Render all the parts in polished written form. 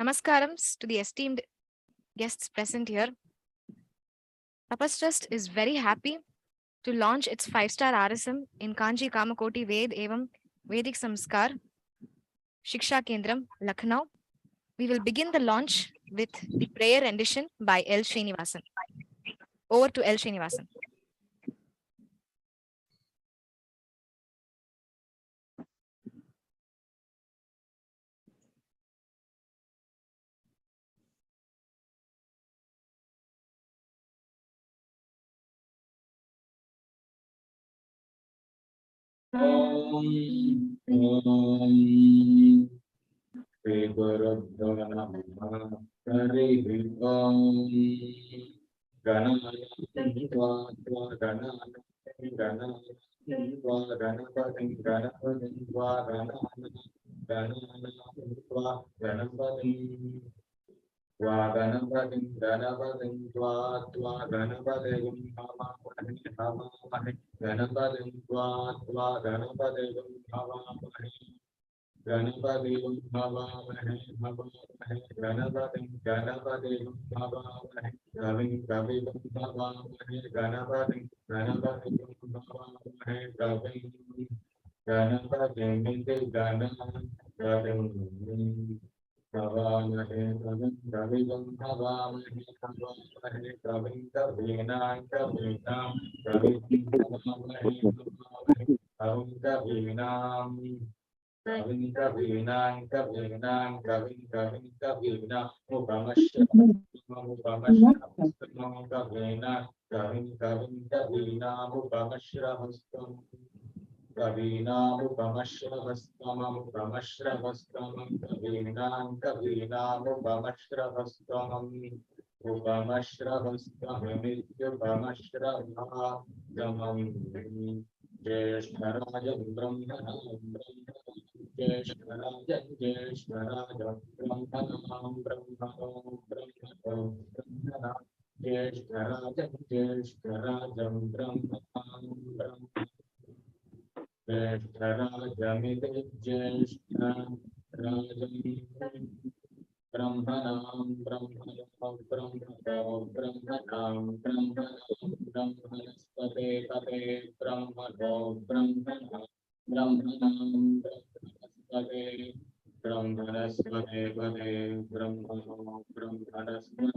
Namaskarams to the esteemed guests present here. Tapas Trust is very happy to launch its 5-star RSM in Kanchi Kamakoti Ved Evam Vaidik Samkaar Shiksha Kendram, Lucknow. We will begin the launch with the prayer rendition by L. Srinivasan. Over to L. Srinivasan. Shri Gurubhyo Namaha. Harihi Om. Ganapati Ganapati Bhavavahe Bhavavahe Ganapati Bhavavahe Kavi Bhavavahe Ganapati Bhavavahe Kavi Ganapati Miti Ganapati Bhavavahe Kavi Bhavavahe Kavi Kavinam Kavinam Kavi Kavinam Kavin Kavinam Kavinam Kavin Kavina Mukamasha Mukamasha Kavina Kavin Kavina Mukamashra Hastam Kavina Mukamashra Hastam Mukamashra Hastam Kavina Mukamashra Hastam Mukamashra Hastam Mukamashra Hastam Jeshwarajam Brahmanam Jeshwarajam Brahmanam Jeshwarajam Brahmanam Jeshwarajamiti Jeshwarajam Brahmanam Brahmanaspate Pate Brahmano Brahmanam Brahmanaspate Pate Brahmano Brahmanaspate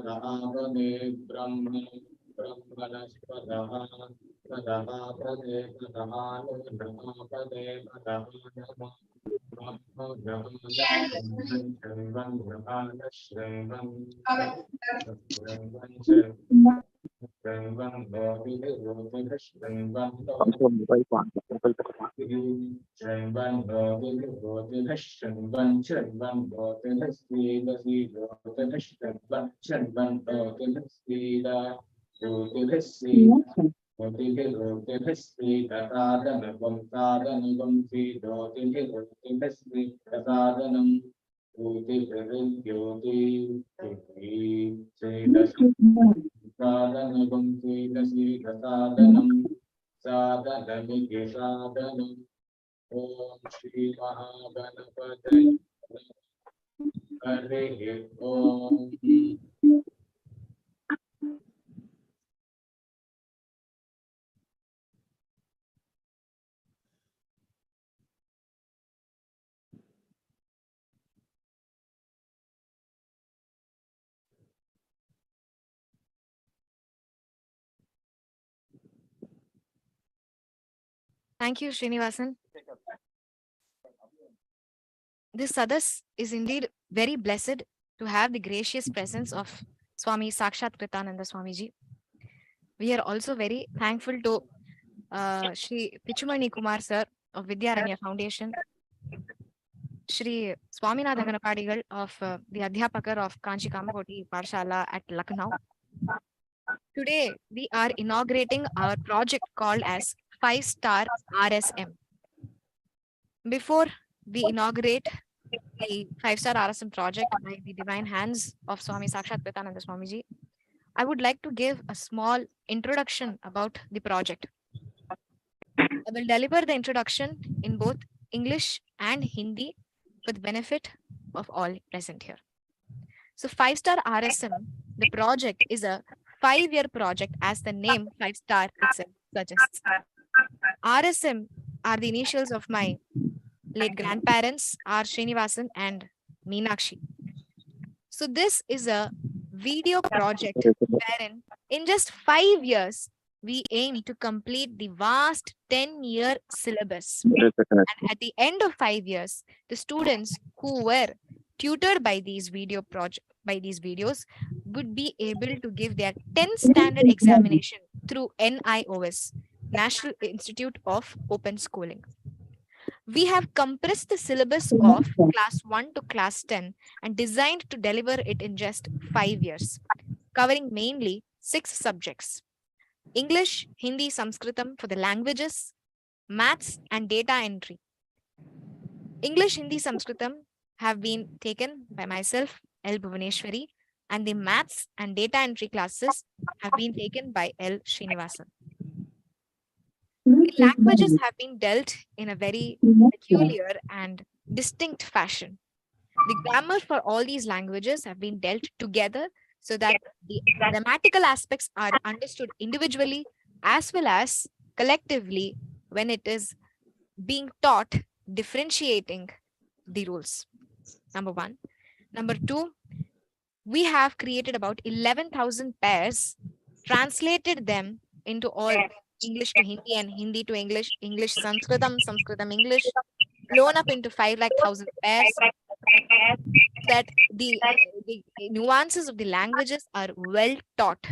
Om Shri Mahaganapati Harihi Om. Thank you, Srinivasan. This Sadas is indeed very blessed to have the gracious presence of Swami Sakshat Kritananda Swamiji. We are also very thankful to Shri Pichumani Kumar sir of Vidyaranya Foundation, Shri Swaminathan Ganapadigal of the Adhyapakar of Kanchi Kamakoti Parshala at Lucknow. Today, we are inaugurating our project called as 5-star RSM. Before we inaugurate the 5-star RSM project by the divine hands of Swami Sakshat Kritananda Swamiji, I would like to give a small introduction about the project. I will deliver the introduction in both English and Hindi for the benefit of all present here. So 5-star RSM, the project is a 5-year project, as the name 5-star itself suggests. RSM are the initials of my late grandparents, R. Srinivasan and Meenakshi. So this is a video project wherein in just 5 years, we aim to complete the vast 10-year syllabus. And at the end of 5 years, the students who were tutored by these videos would be able to give their 10th standard examination through NIOS, National Institute of Open Schooling. We have compressed the syllabus of class 1 to class 10 and designed to deliver it in just 5 years, covering mainly 6 subjects: English, Hindi, Sanskritam for the languages, maths, and data entry. English, Hindi, Sanskritam have been taken by myself, L. Bhuvaneshwari, and the maths and data entry classes have been taken by L. Srinivasan. The languages have been dealt in a very peculiar and distinct fashion. The grammar for all these languages have been dealt together so that the grammatical aspects are understood individually as well as collectively when it is being taught, differentiating the rules. Number one. Number two, we have created about 11,000 pairs, translated them into all English to Hindi and Hindi to English, English Sanskritam, Sanskritam English, blown up into 5,00,000 pairs, that the nuances of the languages are well taught.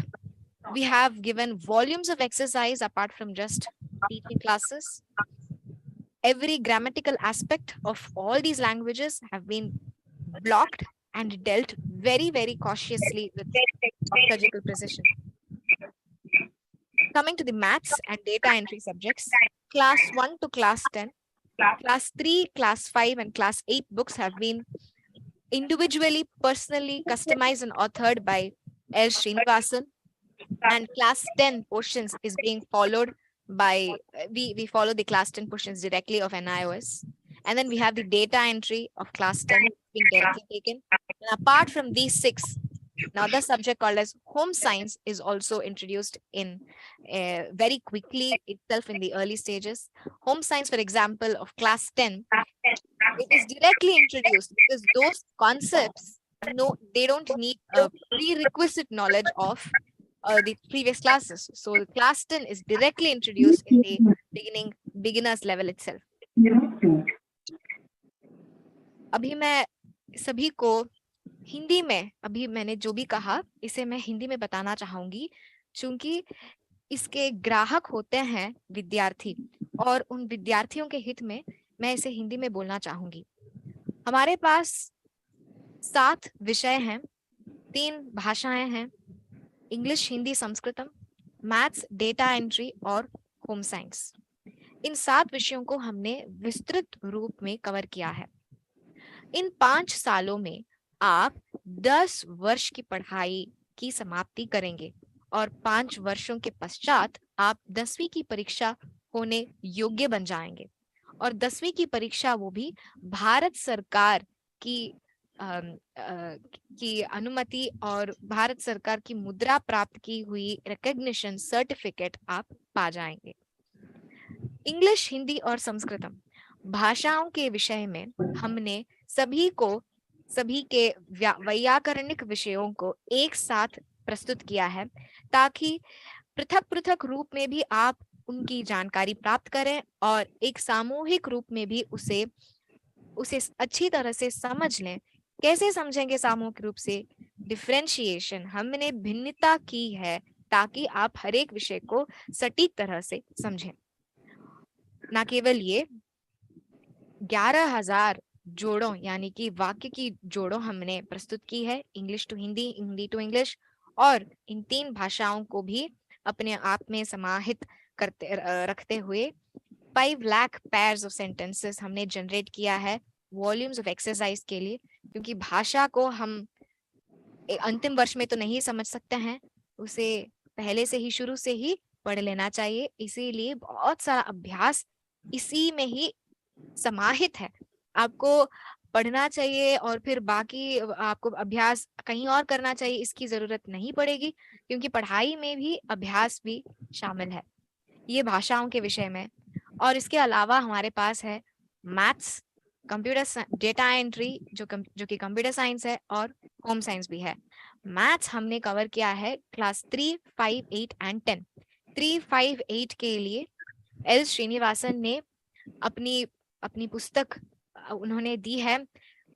We have given volumes of exercise apart from just teaching classes. Every grammatical aspect of all these languages have been blocked and dealt very, very cautiously with surgical precision. Coming to the maths and data entry subjects, class 1 to class 10, class 3, class 5, and class 8 books have been individually, personally customized and authored by L. Srinivasan, and class 10 portions is being followed by, we follow the class 10 portions directly of NIOS. And then we have the data entry of class 10 being directly taken. And apart from these 6, another subject called as home science is also introduced in very quickly itself in the early stages. Home science, for example, of class 10, it is directly introduced because those concepts, no, they don't need a prerequisite knowledge of the previous classes. So the class 10 is directly introduced in the beginners level itself. अभी मैं सभी को हिंदी में, अभी मैंने जो भी कहा इसे मैं हिंदी में बताना चाहूंगी, क्योंकि इसके ग्राहक होते हैं विद्यार्थी, और उन विद्यार्थियों के हित में मैं इसे हिंदी में बोलना चाहूंगी। हमारे पास 7 विषय हैं, 3 भाषाएं हैं, English, Hindi, Sanskritam, maths, data entry और होम साइंस। इन 7 विषयों को हमने विस्तृत रूप में कवर किया है। इन 5 सालों में आप 10 वर्ष की पढ़ाई की समाप्ति करेंगे और 5 वर्षों के पश्चात आप 10वीं की परीक्षा होने योग्य बन जाएंगे, और 10वीं की परीक्षा वो भी भारत सरकार की अनुमति और भारत सरकार की मुद्रा प्राप्त की हुई रिकॉग्निशन सर्टिफिकेट आप पा जाएंगे। इंग्लिश, हिंदी और संस्कृतम भाषाओं के विषय में हमने सभी के वैयाकरणिक विषयों को एक साथ प्रस्तुत किया है, ताकि पृथक पृथक रूप में भी आप उनकी जानकारी प्राप्त करें और एक सामूहिक रूप में भी उसे अच्छी तरह से समझ लें। कैसे समझेंगे सामूहिक रूप से? डिफरेंशिएशन, हमने भिन्नता की है ताकि आप हर एक विषय को सटीक तरह से समझें। ना केवल ये, 11,000 जोड़ों यानी कि वाक्य की जोड़ों हमने प्रस्तुत की है, English to Hindi, Hindi to English, और इन 3 भाषाओं को भी अपने आप में समाहित रखते हुए 5 लाख पेयर्स ऑफ सेंटेंसेस हमने जनरेट किया है वॉल्यूम्स ऑफ एक्सरसाइज के लिए, क्योंकि भाषा को हम अंतिम वर्ष में तो नहीं समझ सकते हैं, उसे पहले से ही शुरू से ही पढ़ लेना चाहिए। इसीलिए बहुत सारा अभ्यास इसी में ही समाहित है। आपको पढ़ना चाहिए और फिर बाकी आपको अभ्यास कहीं और करना चाहिए, इसकी जरूरत नहीं पड़ेगी, क्योंकि पढ़ाई में भी अभ्यास भी शामिल है, ये भाषाओं के विषय में। और इसके अलावा हमारे पास है मैथ्स, कंप्यूटर डेटा एंट्री जो कि कंप्यूटर साइंस है, और होम साइंस भी है। मैथ्स हमने कवर किया है क्लास 3, 5, 8 एंड 10। 3, 5, 8 के लिए एल श्रीनिवासन ने अपनी अपनी पुस्तक उन्होंने दी है,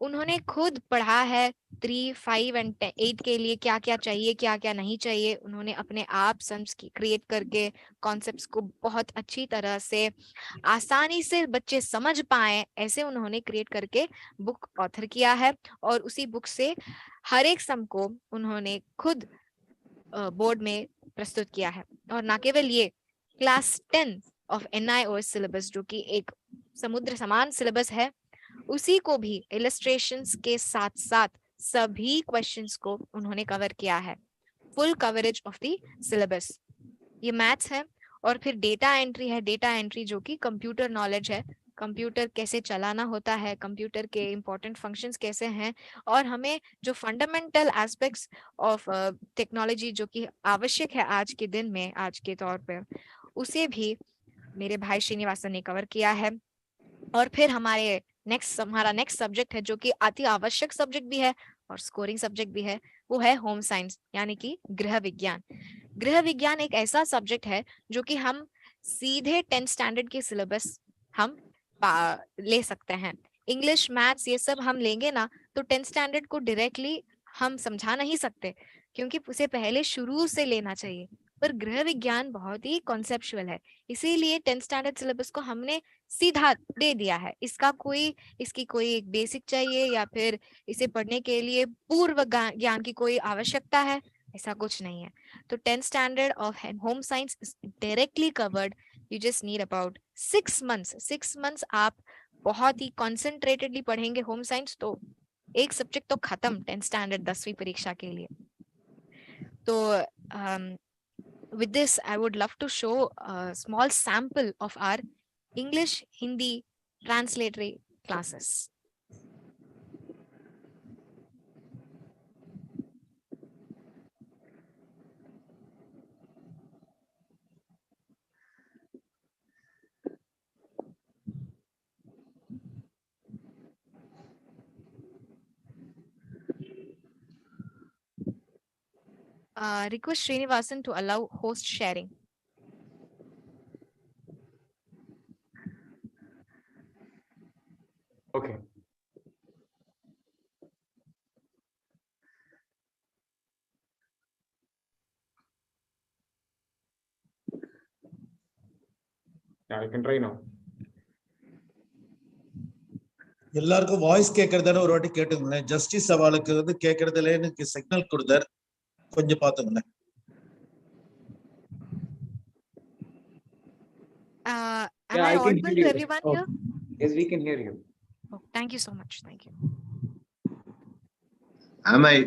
उन्होंने खुद पढ़ा है 3, 5 एंड 8 के लिए क्या क्या चाहिए, क्या क्या नहीं चाहिए। उन्होंने अपने आप सम्स क्रिएट करके कॉन्सेप्ट्स को बहुत अच्छी तरह से आसानी से बच्चे समझ पाए, ऐसे उन्होंने क्रिएट करके बुक ऑथर किया है। और उसी बुक से हर एक सम को उन्होंने खुद बोर्ड में प्रस्तुत किया है। और ना केवल ये, क्लास 10 ऑफ NIOS सिलेबस जो कि एक समुद्र समान सिलेबस है, उसी को भी इलस्ट्रेशंस के साथ साथ सभी क्वेश्चंस को उन्होंने कवर किया है। Full coverage of the syllabus. ये मैथ्स है। और फिर डेटा एंट्री है, डेटा एंट्री जो कि कंप्यूटर नॉलेज है, कंप्यूटर कैसे चलाना होता है, कंप्यूटर के इंपॉर्टेंट फंक्शंस कैसे हैं, और हमें जो फंडामेंटल एस्पेक्ट्स ऑफ टेक्नोलॉजी जो कि आवश्यक है आज के दिन में, आज के तौर पे, उसे भी मेरे भाई श्रीनिवासन ने कवर किया है। और फिर हमारा नेक्स्ट सब्जेक्ट है जो कि अति आवश्यक सब्जेक्ट भी है और स्कोरिंग सब्जेक्ट भी है, वो है होम साइंस यानी कि गृह विज्ञान। गृह विज्ञान एक ऐसा सब्जेक्ट है जो कि हम सीधे 10th स्टैंडर्ड के सिलेबस हम ले सकते हैं। इंग्लिश, मैथ्स ये सब हम लेंगे ना तो 10th स्टैंडर्ड को डायरेक्टली हम समझा नहीं सकते, क्योंकि उसे पहले शुरू से लेना चाहिए। पर गृह विज्ञान बहुत ही कॉन्सेप्चुअल है, इसीलिए 10th स्टैंडर्ड सिलेबस को हमने सीधा दे दिया है। इसकी कोई एक बेसिक चाहिए या फिर इसे पढ़ने के लिए पूर्व ज्ञान की कोई आवश्यकता है, ऐसा कुछ नहीं है। तो 10th standard of home science is directly covered. You just need about 6 months. 6 months आप बहुत ही कॉन्सेंट्रेटेडली पढ़ेंगे होम साइंस, तो एक सब्जेक्ट तो खत्म 10th स्टैंडर्ड 10वीं परीक्षा के लिए। तो with this I would love to show a small sample of our English Hindi translatory classes. Request Srinivasan to allow host sharing. Okay. Yeah, I can try now. எல்லாருக்கும் voice கேக்குறதான ஒரு வாட்டி கேட்டுங்க. Justice சவாலுக்கு வந்து கேக்குறதுல எனக்கு சிக்னல் கொடுத்தார், கொஞ்சம் பாத்துங்க. Am I audible to everyone here? Yes, we can hear you. Oh, thank you so much. Thank you. Am I?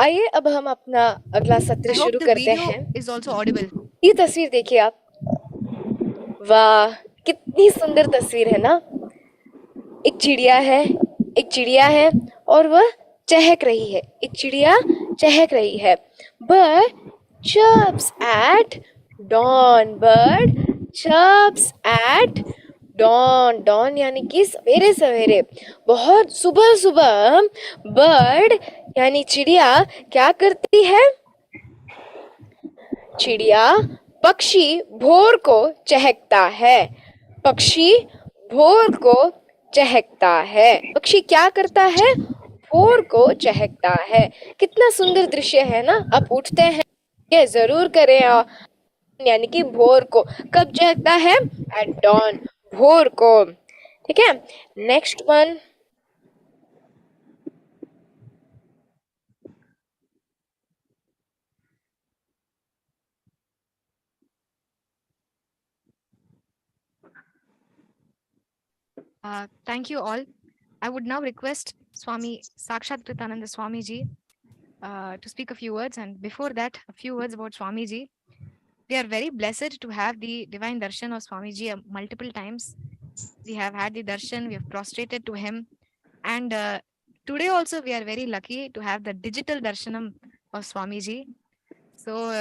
आइए अब हम अपना अगला सत्र I hope शुरू the करते video हैं। is also audible. ये तस्वीर देखिए आप, वाह कितनी सुंदर तस्वीर है ना। एक चिड़िया है और वह चहक रही है। एक चिड़िया चहक रही है। Bird chirps at dawn. Bird chirps at dawn. dawn यानी कि सवेरे सवेरे, बहुत सुबह सुबह बर्ड यानी चिड़िया क्या करती है? चिड़िया पक्षी भोर को चहकता है। पक्षी भोर को चहकता है। पक्षी क्या करता है? भोर को चहकता है। कितना सुंदर दृश्य है ना। आप उठते हैं, ये जरूर करें, यानी कि भोर को। कब चहकता है? एट डॉन, भोर को। ठीक है, next one. Thank you all. I would now request Swami Sakshat Kritananda Swami ji to speak a few words, and before that, a few words about Swami ji. We are very blessed to have the divine darshan of Swamiji multiple times. We have had the darshan, we have prostrated to him. And today also we are very lucky to have the digital darshanam of Swamiji. So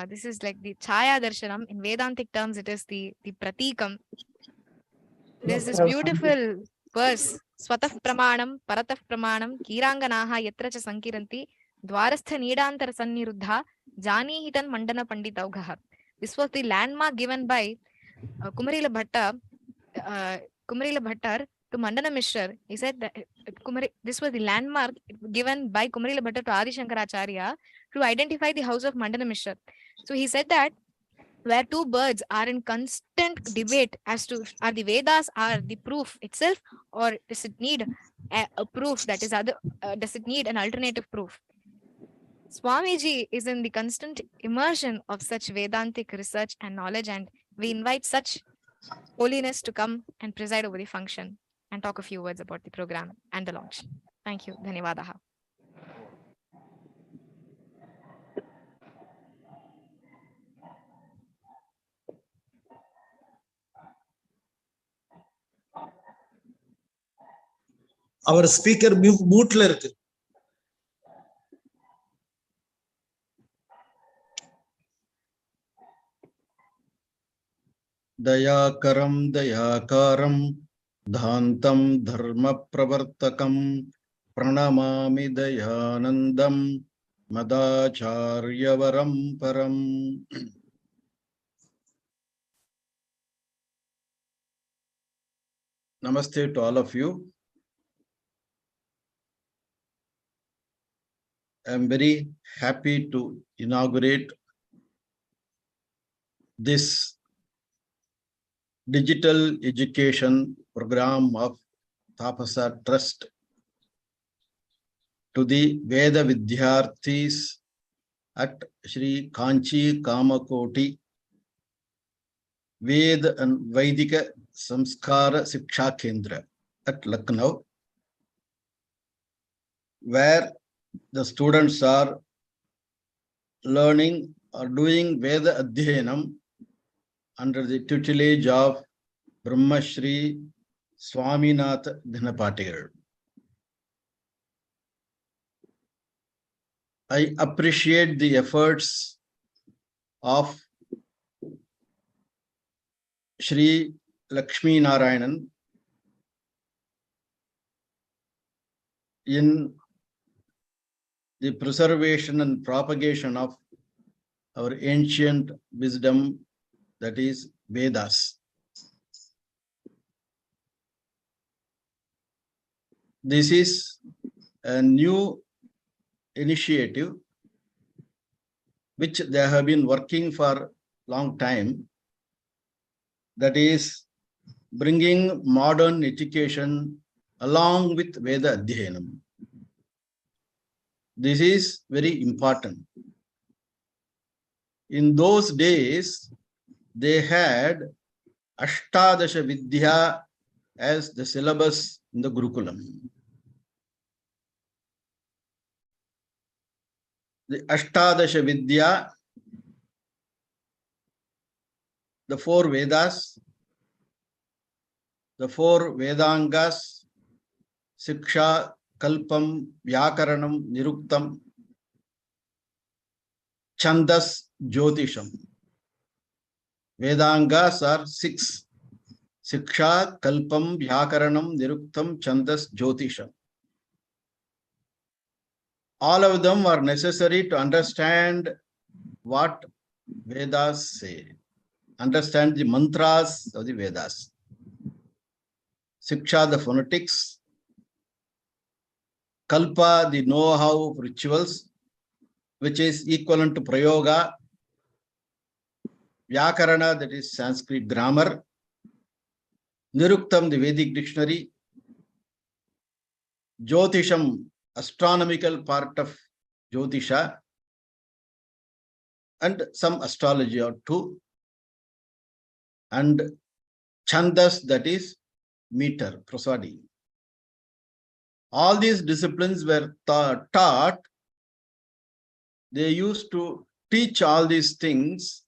this is like the Chaya darshanam. In Vedantic terms, it is the pratikam. There's this beautiful verse. Swatah pramanam, paratah pramanam, kiranganaha yatra cha sankiranti, dwarastha needantar sanniruddha, jani hitan mandana panditaugaha. This was the landmark given by Kumarila Bhatta, Kumarila Bhattar to Mandana Mishra. He said that this was the landmark given by Kumarila Bhatta to Adi Shankaracharya to identify the house of Mandana Mishra. So he said that where two birds are in constant debate as to are the Vedas are the proof itself, or does it need a proof that is other, does it need an alternative proof? Swamiji is in the constant immersion of such Vedantic research and knowledge, and we invite such holiness to come and preside over the function and talk a few words about the program and the launch. Thank you. Dhanyavadaha. our speaker mute la irukku. दयाकरं दयाकारं धान्तं धर्मप्रवर्तकं प्रणमामि दयानन्दं मदाचार्यवरं परम्. Namaste to all of you. I am very happy to inaugurate this digital education program of Tapas Trust to the Veda Vidyarthis at Sri Kanchi Kamakoti Ved and Vaidik Samskaar Shiksha Kendra at Lucknow, where the students are learning or doing Veda Adhyanam under the tutelage of Brahma Shri Swaminath Dhanapatigar. I appreciate the efforts of Shri Lakshmi Narayanan in the preservation and propagation of our ancient wisdom, that is Vedas. This is a new initiative which they have been working for a long time, that is bringing modern education along with Veda Adhyanam. This is very important. In those days, they had Ashtadasha Vidya as the syllabus in the Gurukulam. The Ashtadasha Vidya, the four Vedas, the four Vedangas, Siksha, Kalpam, Vyakaranam, Niruktam, Chandas, Jyotisham. Vedangas are 6. Siksha, Kalpam, Vyakaranam, Niruktam, Chandas, Jyotisham. All of them are necessary to understand what Vedas say, understand the mantras of the Vedas. Siksha, the phonetics. Kalpa, the know-how of rituals, which is equivalent to Prayoga. Vyakarana, that is Sanskrit grammar. Niruktam, the Vedic dictionary. Jyotisham, astronomical part of Jyotisha, and some astrology or two. And Chandas, that is meter, prosody. All these disciplines were taught. They used to teach all these things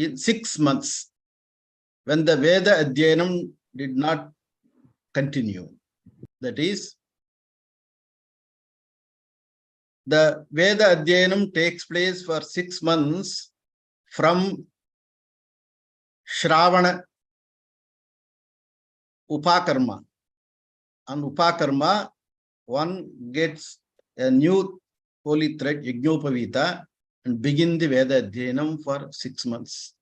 in 6 months when the Veda Adhyanam did not continue. That is, the Veda Adhyanam takes place for 6 months from Shravana Upakarma. On Upakarma, one gets a new holy thread, Yajnopavita, and begin the Veda Adhyanam for 6 months.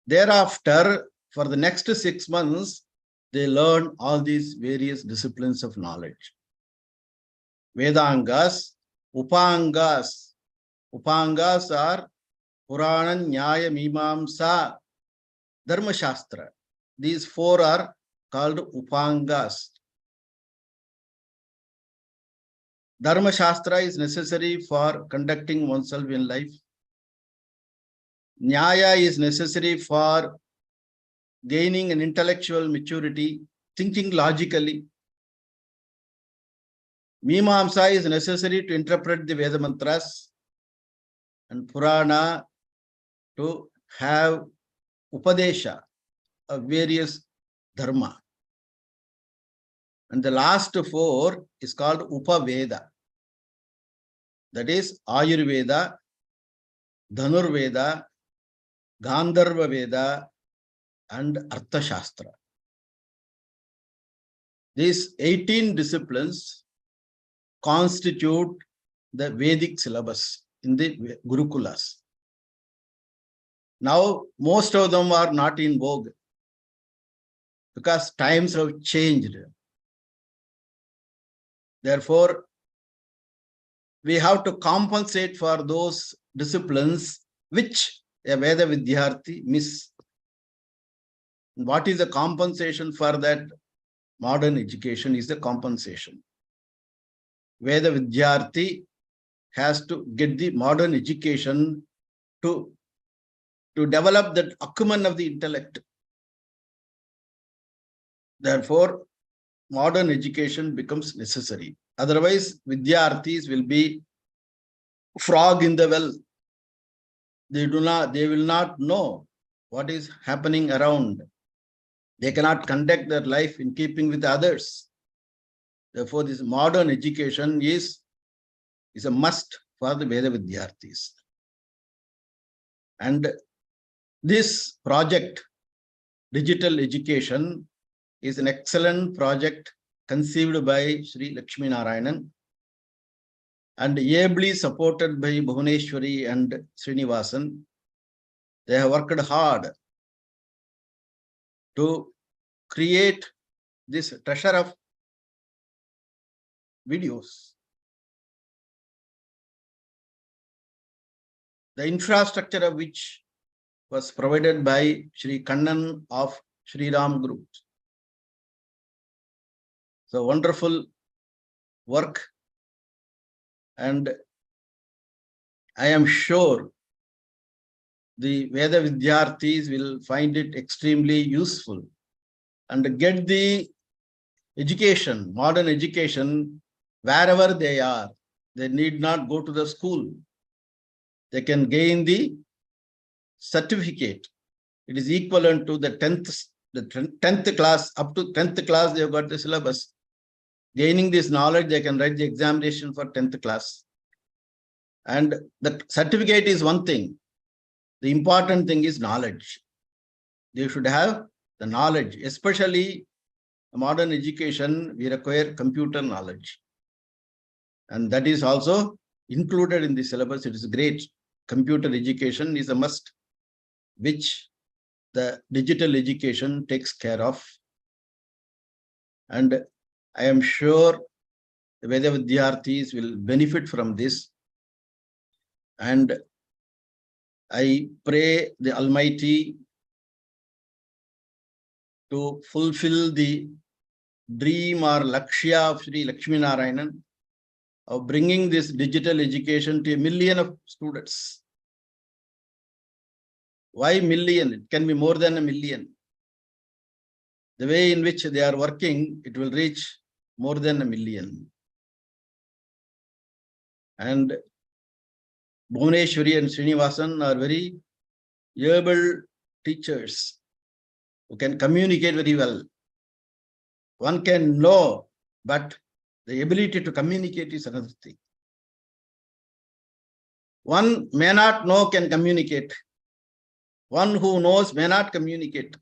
Thereafter, for the next 6 months, they learn all these various disciplines of knowledge. Vedangas, Upangas. Upangas are Purana, Nyaya, Mimamsa, Dharma Shastra. These 4 are called Upangas. Dharma Shastra is necessary for conducting oneself in life. Nyaya is necessary for gaining an intellectual maturity, thinking logically. Mimamsa is necessary to interpret the Veda mantras, and Purana to have Upadesha of various dharma. And the last 4 is called Upaveda. That is Ayurveda, Dhanurveda, Gandharva Veda, and Arthashastra. These 18 disciplines constitute the Vedic syllabus in the Gurukulas. Now, most of them are not in vogue because times have changed. Therefore, we have to compensate for those disciplines which a Veda Vidyarthi miss. What is the compensation for that? Modern education is the compensation. Veda Vidyarthi has to get the modern education to develop that acumen of the intellect. Therefore, modern education becomes necessary. Otherwise, Vidyarthis will be frog in the well. They will not know what is happening around. They cannot conduct their life in keeping with others. Therefore, this modern education is a must for the Veda Vidyarthis. And this project, digital education, is an excellent project conceived by Sri Lakshmi Narayanan and ably supported by Bhuvaneshwari and Srinivasan. They have worked hard to create this treasure of videos. The infrastructure of which was provided by Sri Kannan of Sri Ram Group. So wonderful work, and I am sure the Veda Vidyarthis will find it extremely useful and get the education, modern education, wherever they are. They need not go to the school. They can gain the certificate. It is equivalent to the 10th class. Up to 10th class, they have got the syllabus. Gaining this knowledge, they can write the examination for 10th class. And the certificate is one thing. The important thing is knowledge. They should have the knowledge, especially modern education, we require computer knowledge. And that is also included in the syllabus. It is great. Computer education is a must, which the digital education takes care of. And I am sure the Veda Vidyarthis will benefit from this. And I pray the Almighty to fulfill the dream or lakshya of Sri Lakshmi Narayanan of bringing this digital education to 1 million of students. Why million? It can be more than 1 million. The way in which they are working, it will reach more than 1 million. And Bhuvaneshwari and Srinivasan are very able teachers who can communicate very well. One can know, but the ability to communicate is another thing. One may not know can communicate. One who knows may not communicate,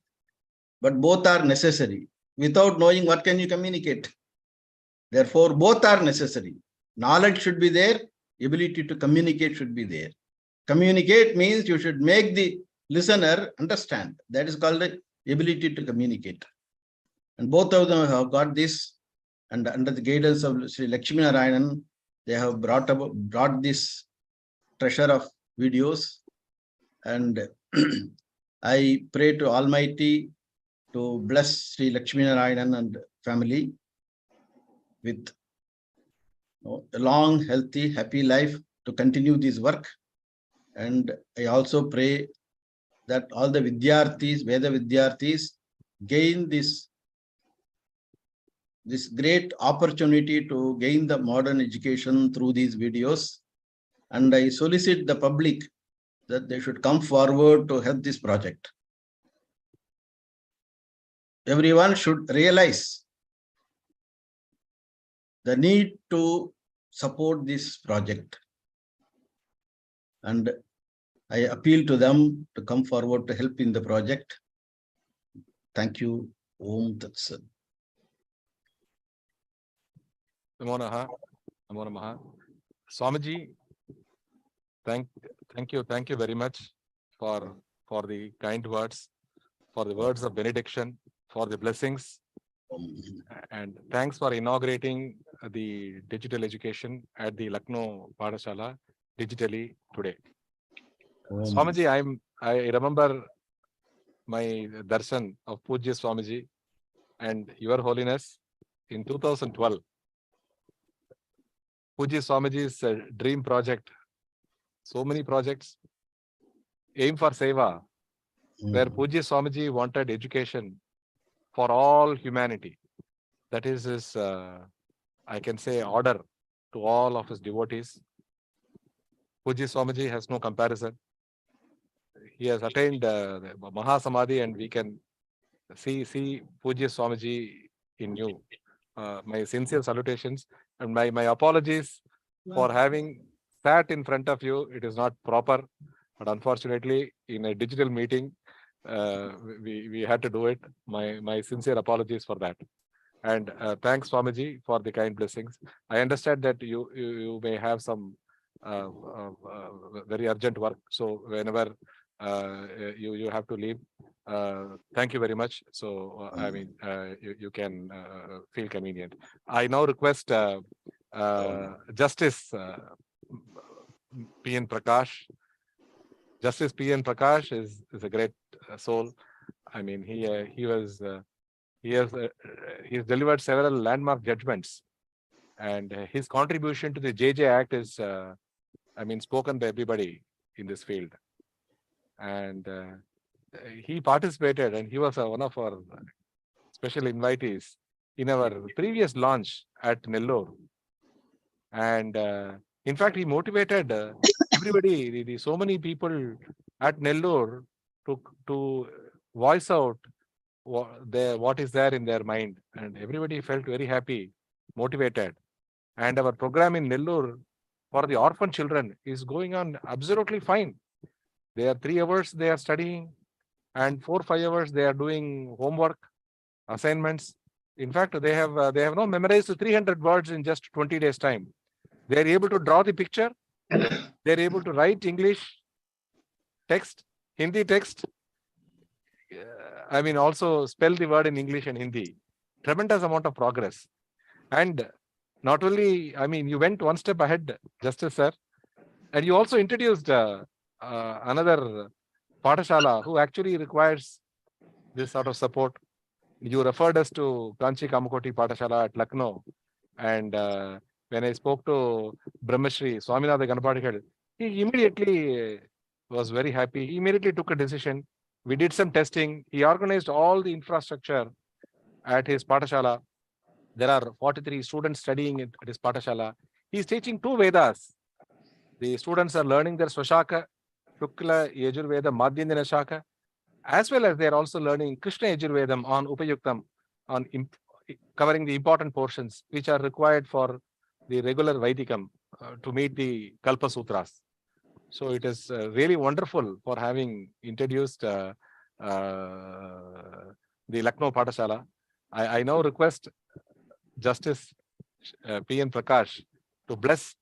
but both are necessary. Without knowing, what can you communicate? Therefore, both are necessary. Knowledge should be there, ability to communicate should be there. Communicate means you should make the listener understand. That is called the ability to communicate. And both of them have got this, and under the guidance of Sri Lakshmi Narayanan, they have brought this treasure of videos. And I pray to Almighty to bless Sri Lakshmi Narayanan and family with a long, healthy, happy life to continue this work. And I also pray that all the Vidyarthis, Veda Vidyarthis, gain this great opportunity to gain the modern education through these videos. And I solicit the public that they should come forward to help this project. Everyone should realize the need to support this project. And I appeal to them to come forward to help in the project. Thank you. Om Tat Sat. Namo Namaha. Namo Namaha. Swamiji, thank you very much for the kind words, for the words of benediction, for the blessings, and thanks for inaugurating the digital education at the Lucknow Padashala digitally today. Swamiji, I remember my darshan of Pujya Swamiji and Your Holiness in 2012. Pujya Swamiji's dream project, so many projects, Aim for Seva, where Pujya Swamiji wanted education for all humanity. That is his, I can say, order to all of his devotees. Pujya Swamiji has no comparison. He has attained the Mahasamadhi, and we can see Pujya Swamiji in you. My sincere salutations and my apologies for having sat in front of you. It is not proper, but unfortunately, in a digital meeting, we had to do it. My sincere apologies for that. And thanks, Swamiji, for the kind blessings. I understand that you may have some very urgent work, so whenever you have to leave, thank you very much. So I mean, you can feel convenient. I now request Justice P.N. Prakash. Justice P.N. Prakash is a great soul. I mean, he has delivered several landmark judgments, and his contribution to the JJ Act is, I mean, spoken by everybody in this field. And he participated, and he was one of our special invitees in our previous launch at Nellore. And in fact, he motivated everybody, so many people at Nellore to voice out what is there in their mind. And everybody felt very happy, motivated. And our program in Nellore for the orphan children is going on absolutely fine. They are 3 hours they are studying, and 4-5 hours they are doing homework, assignments. In fact, they have now memorized 300 words in just 20 days time. They are able to draw the picture. They are able to write English text, Hindi text. I mean, also spell the word in English and Hindi. Tremendous amount of progress. And not only, I mean, you went one step ahead, Justice Sir, and you also introduced another Padashala who actually requires this sort of support. You referred us to Kanchi Kamakoti Padashala at Lucknow. And when I spoke to Brahmashri Swaminatha Ganapadikal, he immediately was very happy. He immediately took a decision. We did some testing. He organized all the infrastructure at his Padashala. There are 43 students studying at his Padashala. He is teaching 2 Vedas. The students are learning their Swashaka Shukla Yajurveda Madhyandina Shaka, as well as they are also learning Krishna Yajurvedam on Upayuktam, on covering the important portions which are required for the regular Vaidikam to meet the Kalpa Sutras. So it is really wonderful for having introduced the Lucknow Pathashala. I now request Justice P.N. Prakash to bless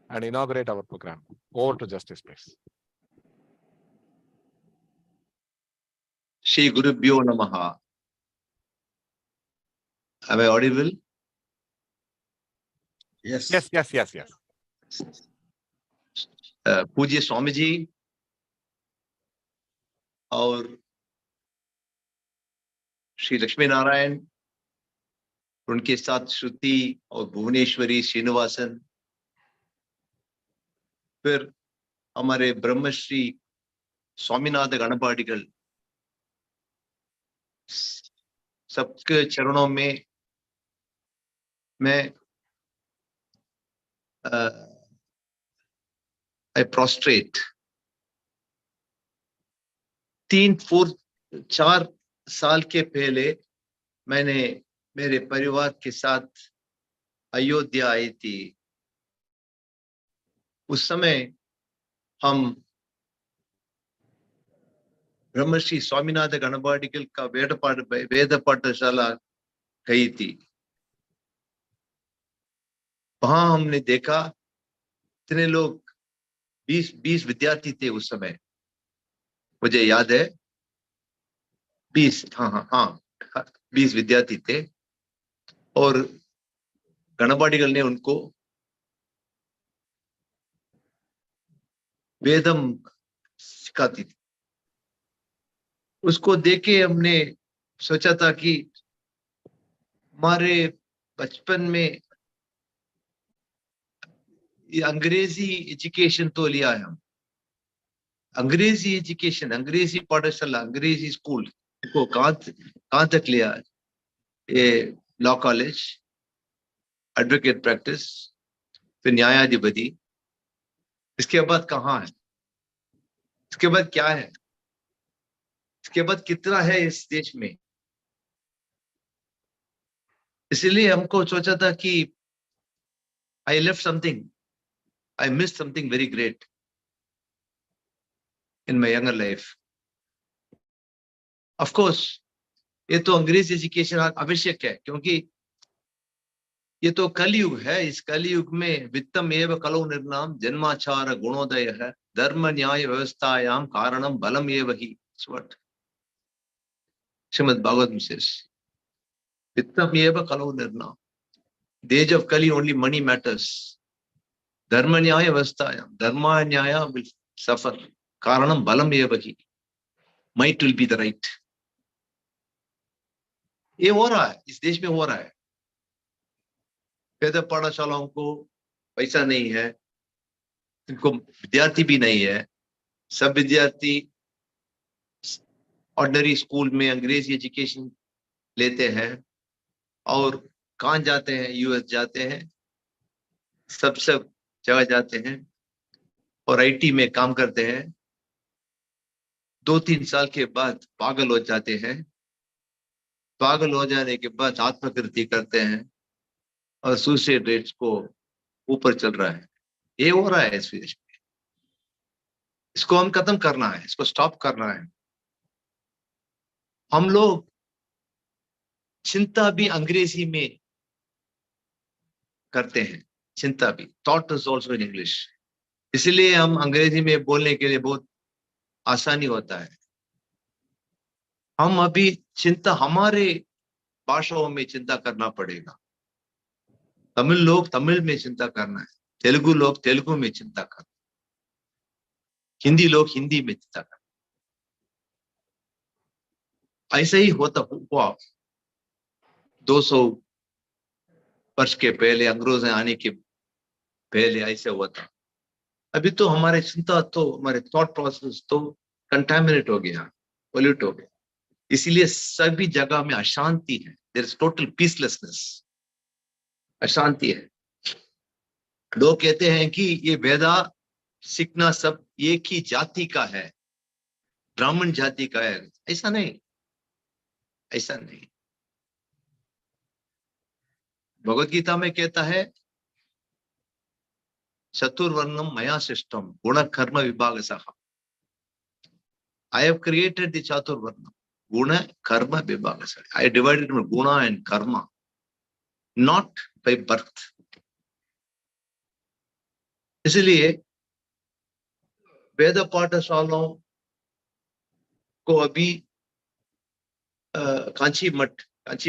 and inaugurate our program. Over to Justice, please. Shri Gurubhyo Namaha. Am I audible? Yes. Yes. पूज्य स्वामी जी और श्री लक्ष्मी नारायण, उनके साथ श्रुति और भुवनेश्वरी श्रीनिवासन, फिर हमारे ब्रह्मश्री स्वामीनाथ गणपाटिकल, सबके चरणों में मैं I prostrate. 4 साल के पहले मैंने मेरे परिवार के साथ अयोध्या आई थी। उस समय हम ब्रह्मश्री स्वामीनाथ गणपाटिकल का वेद पाठशाला गई थी। वहां हमने देखा इतने लोग 20 विद्यार्थी थे उस समय, मुझे याद है 20, हाँ 20 विद्यार्थी थे और गणपाटिकल ने उनको वेदम सिखाती थी। उसको देख के हमने सोचा था कि हमारे बचपन में ये अंग्रेजी एजुकेशन तो लिया है, हम अंग्रेजी एजुकेशन, अंग्रेजी पाठशाला, अंग्रेजी स्कूल को कहां तक लिया है? ये लॉ कॉलेज, एडवोकेट प्रैक्टिस, फिर न्यायाधिपति, इसके बाद कहाँ है? इसके बाद क्या है? इसके बाद कितना है इस देश में? इसलिए हमको सोचा था कि I left something, I missed something very great in my younger life. Of course, ये तो अंग्रेजी एजुकेशन आवश्यक है, क्योंकि ये तो कलयुग है। इस कलयुग में वित्तम एव कलौ निर्नाम जन्माचार गुणोदय है, धर्म न्याय व्यवस्थायाम कारणम बलम एव हि। श्रीमद् भागवत says, वित्तम एव कलौ निर्नाम, the age of Kali only money matters. Dharma nyaya व्यवस्थायाम, dharma nyaya will suffer, कारणम बलम एव हि, might will be the right. ये हो रहा है, इस देश में हो रहा है। वेद पाठशालाओं को पैसा नहीं है, इनको विद्यार्थी भी नहीं है। सब विद्यार्थी ऑर्डिनरी स्कूल में अंग्रेजी एजुकेशन लेते हैं और कहाँ जाते हैं? यूएस जाते हैं, सब जगह जाते हैं और आईटी में काम करते हैं। 2-3 साल के बाद पागल हो जाते हैं। पागल हो जाने के बाद आत्मकृति करते हैं और सुसाइड रेट्स को ऊपर चल रहा है। ये हो रहा है इस देश में। इसको हम खत्म करना है, इसको स्टॉप करना है। हम लोग चिंता भी अंग्रेजी में करते हैं, चिंता भी, thought is also in English. इसलिए हम अंग्रेजी में बोलने के लिए बहुत आसानी होता है। हम अभी चिंता हमारे भाषाओं में चिंता करना पड़ेगा। तमिल लोग तमिल में चिंता करना है, तेलुगु लोग तेलुगु में चिंता करना, हिंदी लोग हिंदी में चिंता करना। ऐसा ही होता हुआ 200 वर्ष के पहले, अंग्रेज आने के पहले ऐसे हुआ था। अभी तो हमारे चिंता तो, हमारे थॉट प्रोसेस तो कंटामिनेट हो गया, पोल्यूट हो गया। इसीलिए सभी जगह में अशांति है। देयर इज टोटल पीसलेसनेस, अशांति है। लोग कहते हैं कि ये वेदा सीखना सब एक ही जाति का है, ब्राह्मण जाति का है, ऐसा नहीं, ऐसा नहीं। भगवत गीता में कहता है चतुर्वर्णम मया सृष्टम गुण कर्म विभाग सह। I have created the chaturvarna, guna karma vibhaga. I divided into guna and karma, not by birth. इसलिए वेद पाठशालाओं को अभी कांची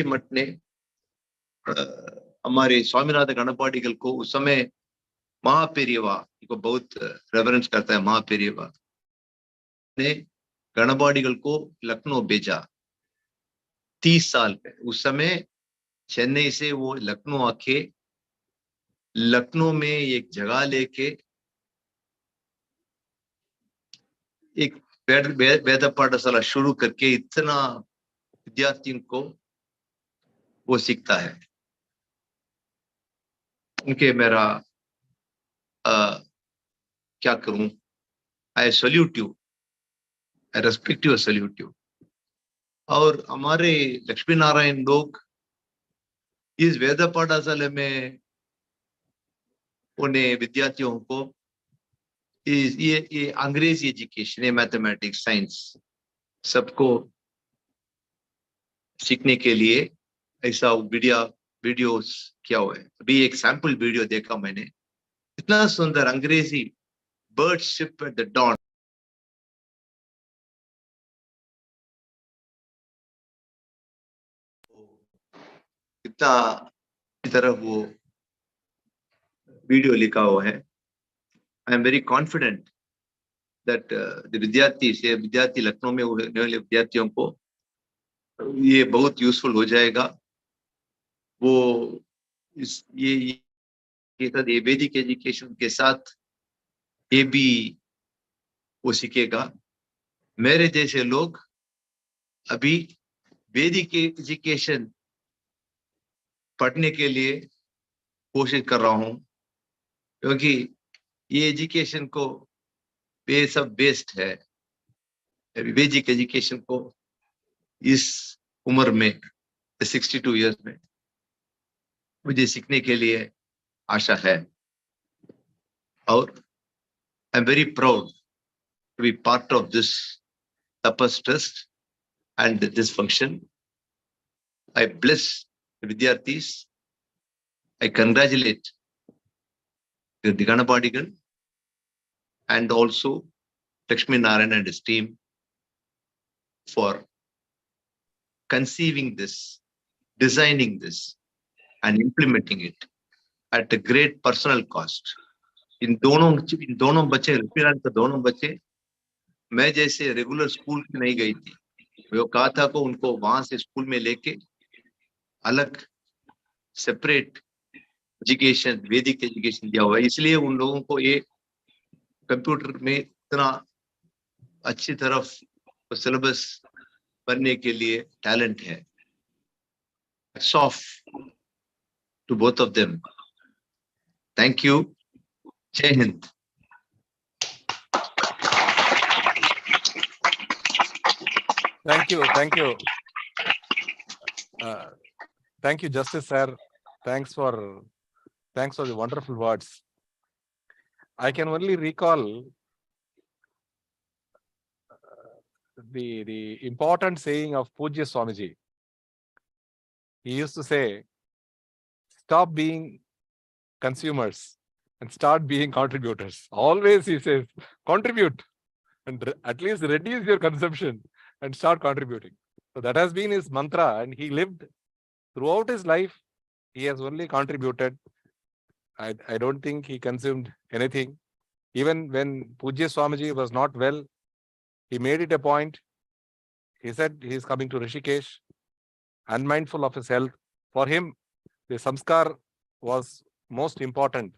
मठ ने हमारे स्वामीनाथ गणपाटिकल को उस समय महापेरियवा को बहुत रेफरेंस करता है, महापेरियवा ने गणपाटिकल को लखनऊ भेजा 30 साल पे। उस समय चेन्नई से वो लखनऊ आके लखनऊ में एक जगह लेके एक वेद पाठशाला शुरू करके इतना विद्यार्थियों को वो सीखता है। उनके मेरा क्या करूं, I salute you, I respect you, salute you. और हमारे लक्ष्मी नारायण लोग इस वेद पाठशाला में उन्हें विद्यार्थियों को ये अंग्रेजी एजुकेशन, ये मैथमेटिक्स, साइंस सबको सीखने के लिए ऐसा वीडियोस किया हुआ है। अभी एक सैंपल वीडियो देखा मैंने, इतना सुंदर Angrezi, bird ship at the dawn. इतना की तरफ वो वीडियो लिखा हुआ है। I am very confident that विद्यार्थी लखनऊ में होने वाले विद्यार्थियों को ये बहुत यूजफुल हो जाएगा। वो ये वैदिक एजुकेशन के साथ ये भी वो सीखेगा। मेरे जैसे लोग अभी वैदिक एजुकेशन पढ़ने के लिए कोशिश कर रहा हूं, क्योंकि ये एजुकेशन को सब बेस्ड है। वैदिक एजुकेशन को इस उम्र में 62 इयर्स में मुझे सीखने के लिए आशा है। और I am very proud to be part of this Tapas Trust and this function. I bless the Vidyarthis. I congratulate the Ganapadigal and also Lakshmi Narayan and his team for conceiving this, designing this, and implementing it at a great personal cost. इन दोनों बच्चे, लक्ष्मी नारायण के दोनों बच्चे मैं जैसे regular school नहीं गई थी, वो कहा था को उनको वहां से स्कूल में लेके अलग सेपरेट एजुकेशन, वैदिक एजुकेशन दिया हुआ है। इसलिए उन लोगों को ये कंप्यूटर में इतना अच्छी तरफ सिलेबस बनने के लिए टैलेंट है। Hats off to both of them. Thank you. Jai Hind. Thank you. Thank you, Justice Sir. Thanks for the wonderful words. I can only recall the important saying of Pujya Swamiji. He used to say, stop being consumers and start being contributors. Always he says, contribute and at least reduce your consumption and start contributing. So that has been his mantra, and he lived throughout his life. He has only contributed. I don't think he consumed anything. Even when Pujya Swamiji was not well, he made it a point. He said he is coming to Rishikesh, unmindful of his health. For him, the Samkaar was most important.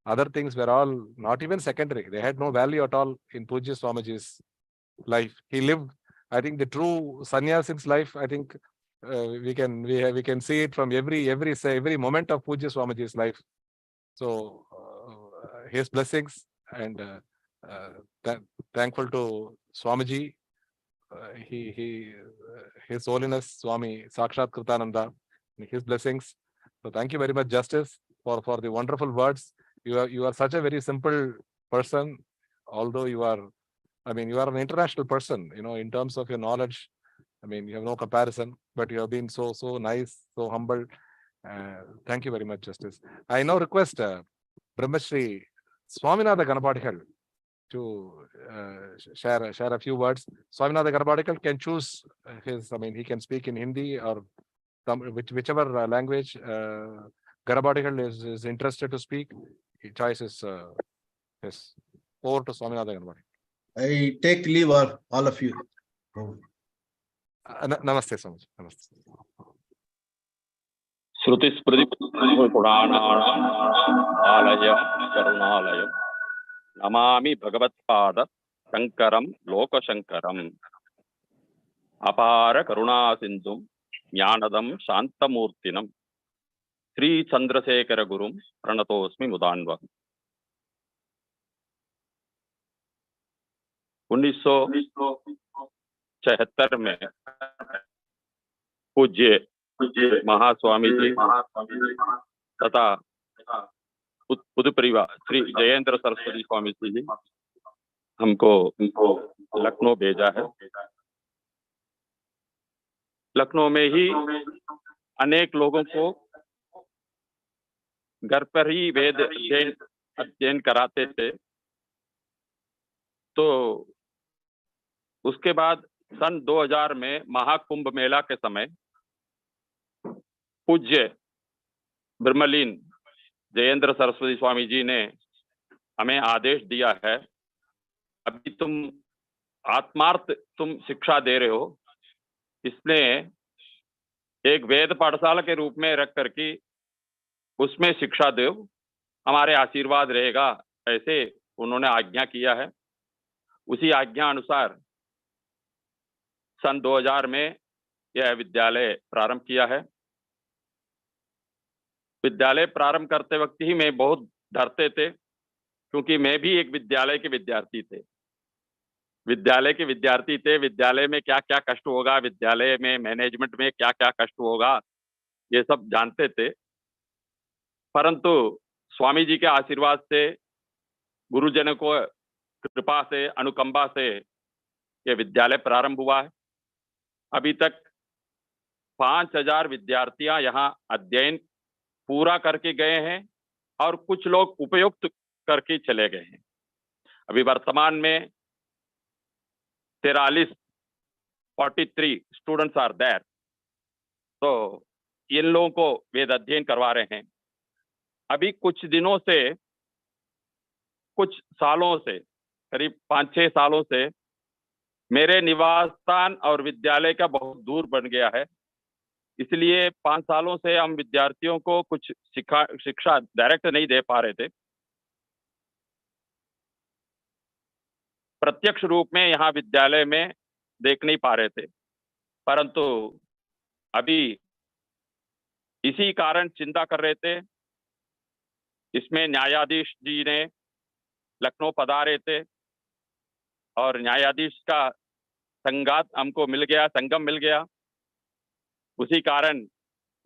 Other things were all not even secondary. They had no value at all in Pujya Swamiji's life. He lived, I think, the true sannyasin's life. I think we can see it from every moment of Pujya Swamiji's life. So his blessings and thankful to Swamiji, His Holiness Swami Sakshat Kritananda, his blessings. So thank you very much, Justice, for the wonderful words. You are such a very simple person, although you are an international person, in terms of your knowledge. You have no comparison, but you have been so nice, so humble. Thank you very much, Justice. I now request Brahmashri Swaminatha Ganapadigal to share a few words. Swaminatha Ganapadigal can choose he can speak in Hindi or whichever language Ganapadigal is interested to speak. His choice is his. Over to Swaminatha Ganapadigal. I take leave of all of you. Namaste, Swamiji. Namaste. श्रुतिस्मृतिपुराणानाम् आलयं करुणालयं नमामि भगवत्पाद शङ्करं लोकशङ्करम् अपार करुणासिन्धुं ज्ञानदं शान्तमूर्तिनं श्रीचन्द्रशेखरगुरुं प्रणतोऽस्मि मुदान्वहम्। 1976 में पूज्य महास्वामी जी तथा पुदुपरिवा श्री जयेंद्र सरस्वती स्वामी जी हमको लखनऊ भेजा है। लखनऊ में ही अनेक लोगों को घर पर ही वेद अध्ययन कराते थे। तो उसके बाद सन 2000 में महाकुंभ मेला के समय पूज्य ब्रह्मलीन जयेंद्र सरस्वती स्वामी जी ने हमें आदेश दिया है, अभी तुम आत्मार्थ शिक्षा दे रहे हो, इसलिए एक वेद पाठशाला के रूप में रख करके उसमें शिक्षा दो, हमारे आशीर्वाद रहेगा, ऐसे उन्होंने आज्ञा किया है। उसी आज्ञा अनुसार सन 2000 में यह विद्यालय प्रारंभ किया है। विद्यालय प्रारंभ करते वक्त ही मैं बहुत डरते थे, क्योंकि मैं भी एक विद्यालय के विद्यार्थी थे। विद्यालय में क्या क्या कष्ट होगा, विद्यालय में मैनेजमेंट में क्या क्या कष्ट होगा, ये सब जानते थे। परंतु स्वामी जी के आशीर्वाद से, गुरुजनों को कृपा से, अनुकंपा से ये विद्यालय प्रारंभ हुआ है। अभी तक 5000 विद्यार्थियां यहाँ अध्ययन पूरा करके गए हैं और कुछ लोग उपयुक्त करके चले गए हैं। अभी वर्तमान में 43 स्टूडेंट्स आर देयर। तो इन लोगों को वेद अध्ययन करवा रहे हैं। अभी कुछ दिनों से, कुछ सालों से, करीब 5-6 सालों से मेरे निवास स्थान और विद्यालय का बहुत दूर बन गया है। इसलिए 5 सालों से हम विद्यार्थियों को कुछ शिक्षा डायरेक्ट नहीं दे पा रहे थे। प्रत्यक्ष रूप में यहाँ विद्यालय में देख नहीं पा रहे थे। परंतु अभी इसी कारण चिंता कर रहे थे। इसमें न्यायाधीश जी ने लखनऊ पधारे थे और न्यायाधीश का संगात हमको मिल गया, संगम मिल गया। उसी कारण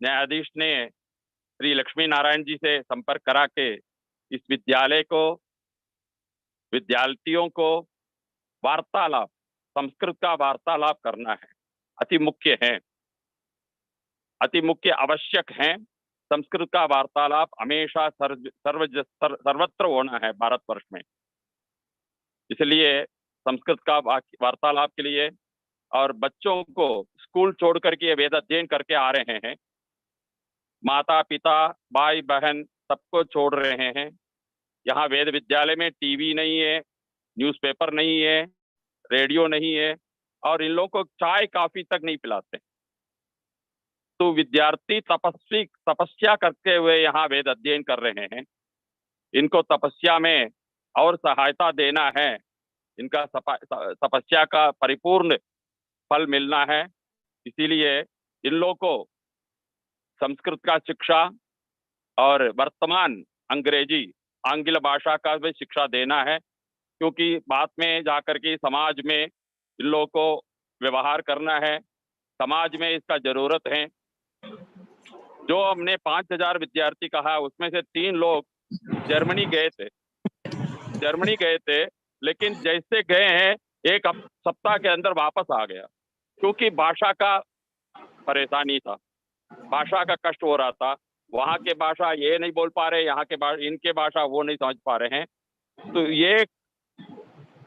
न्यायाधीश ने श्री लक्ष्मी नारायण जी से संपर्क करा के इस विद्यालय को, विद्यार्थियों को वार्तालाप, संस्कृत का वार्तालाप करना है, अति मुख्य है, अति मुख्य आवश्यक है। संस्कृत का वार्तालाप हमेशा सर्वत्र होना है भारतवर्ष में। इसलिए संस्कृत का वार्तालाप के लिए, और बच्चों को स्कूल छोड़ करके वेद अध्ययन करके आ रहे हैं, माता पिता भाई बहन सबको छोड़ रहे हैं। यहाँ वेद विद्यालय में टीवी नहीं है, न्यूज़पेपर नहीं है, रेडियो नहीं है, और इन लोगों को चाय काफी तक नहीं पिलाते। तो विद्यार्थी तपस्या करते हुए यहाँ वेद अध्ययन कर रहे हैं। इनको तपस्या में और सहायता देना है, इनका तपस्या का परिपूर्ण फल मिलना है। इसीलिए इन लोगों को संस्कृत का शिक्षा और वर्तमान अंग्रेजी, आंग्ल भाषा का भी शिक्षा देना है। क्योंकि बाद में जाकर के समाज में इन लोगों को व्यवहार करना है, समाज में इसका जरूरत है। जो हमने 5,000 विद्यार्थी कहा, उसमें से 3 लोग जर्मनी गए थे, लेकिन जैसे गए हैं एक सप्ताह के अंदर वापस आ गया, क्योंकि भाषा का परेशानी था, भाषा का कष्ट हो रहा था। वहां के भाषा ये नहीं बोल पा रहे, यहाँ के इनके भाषा वो नहीं समझ पा रहे हैं। तो ये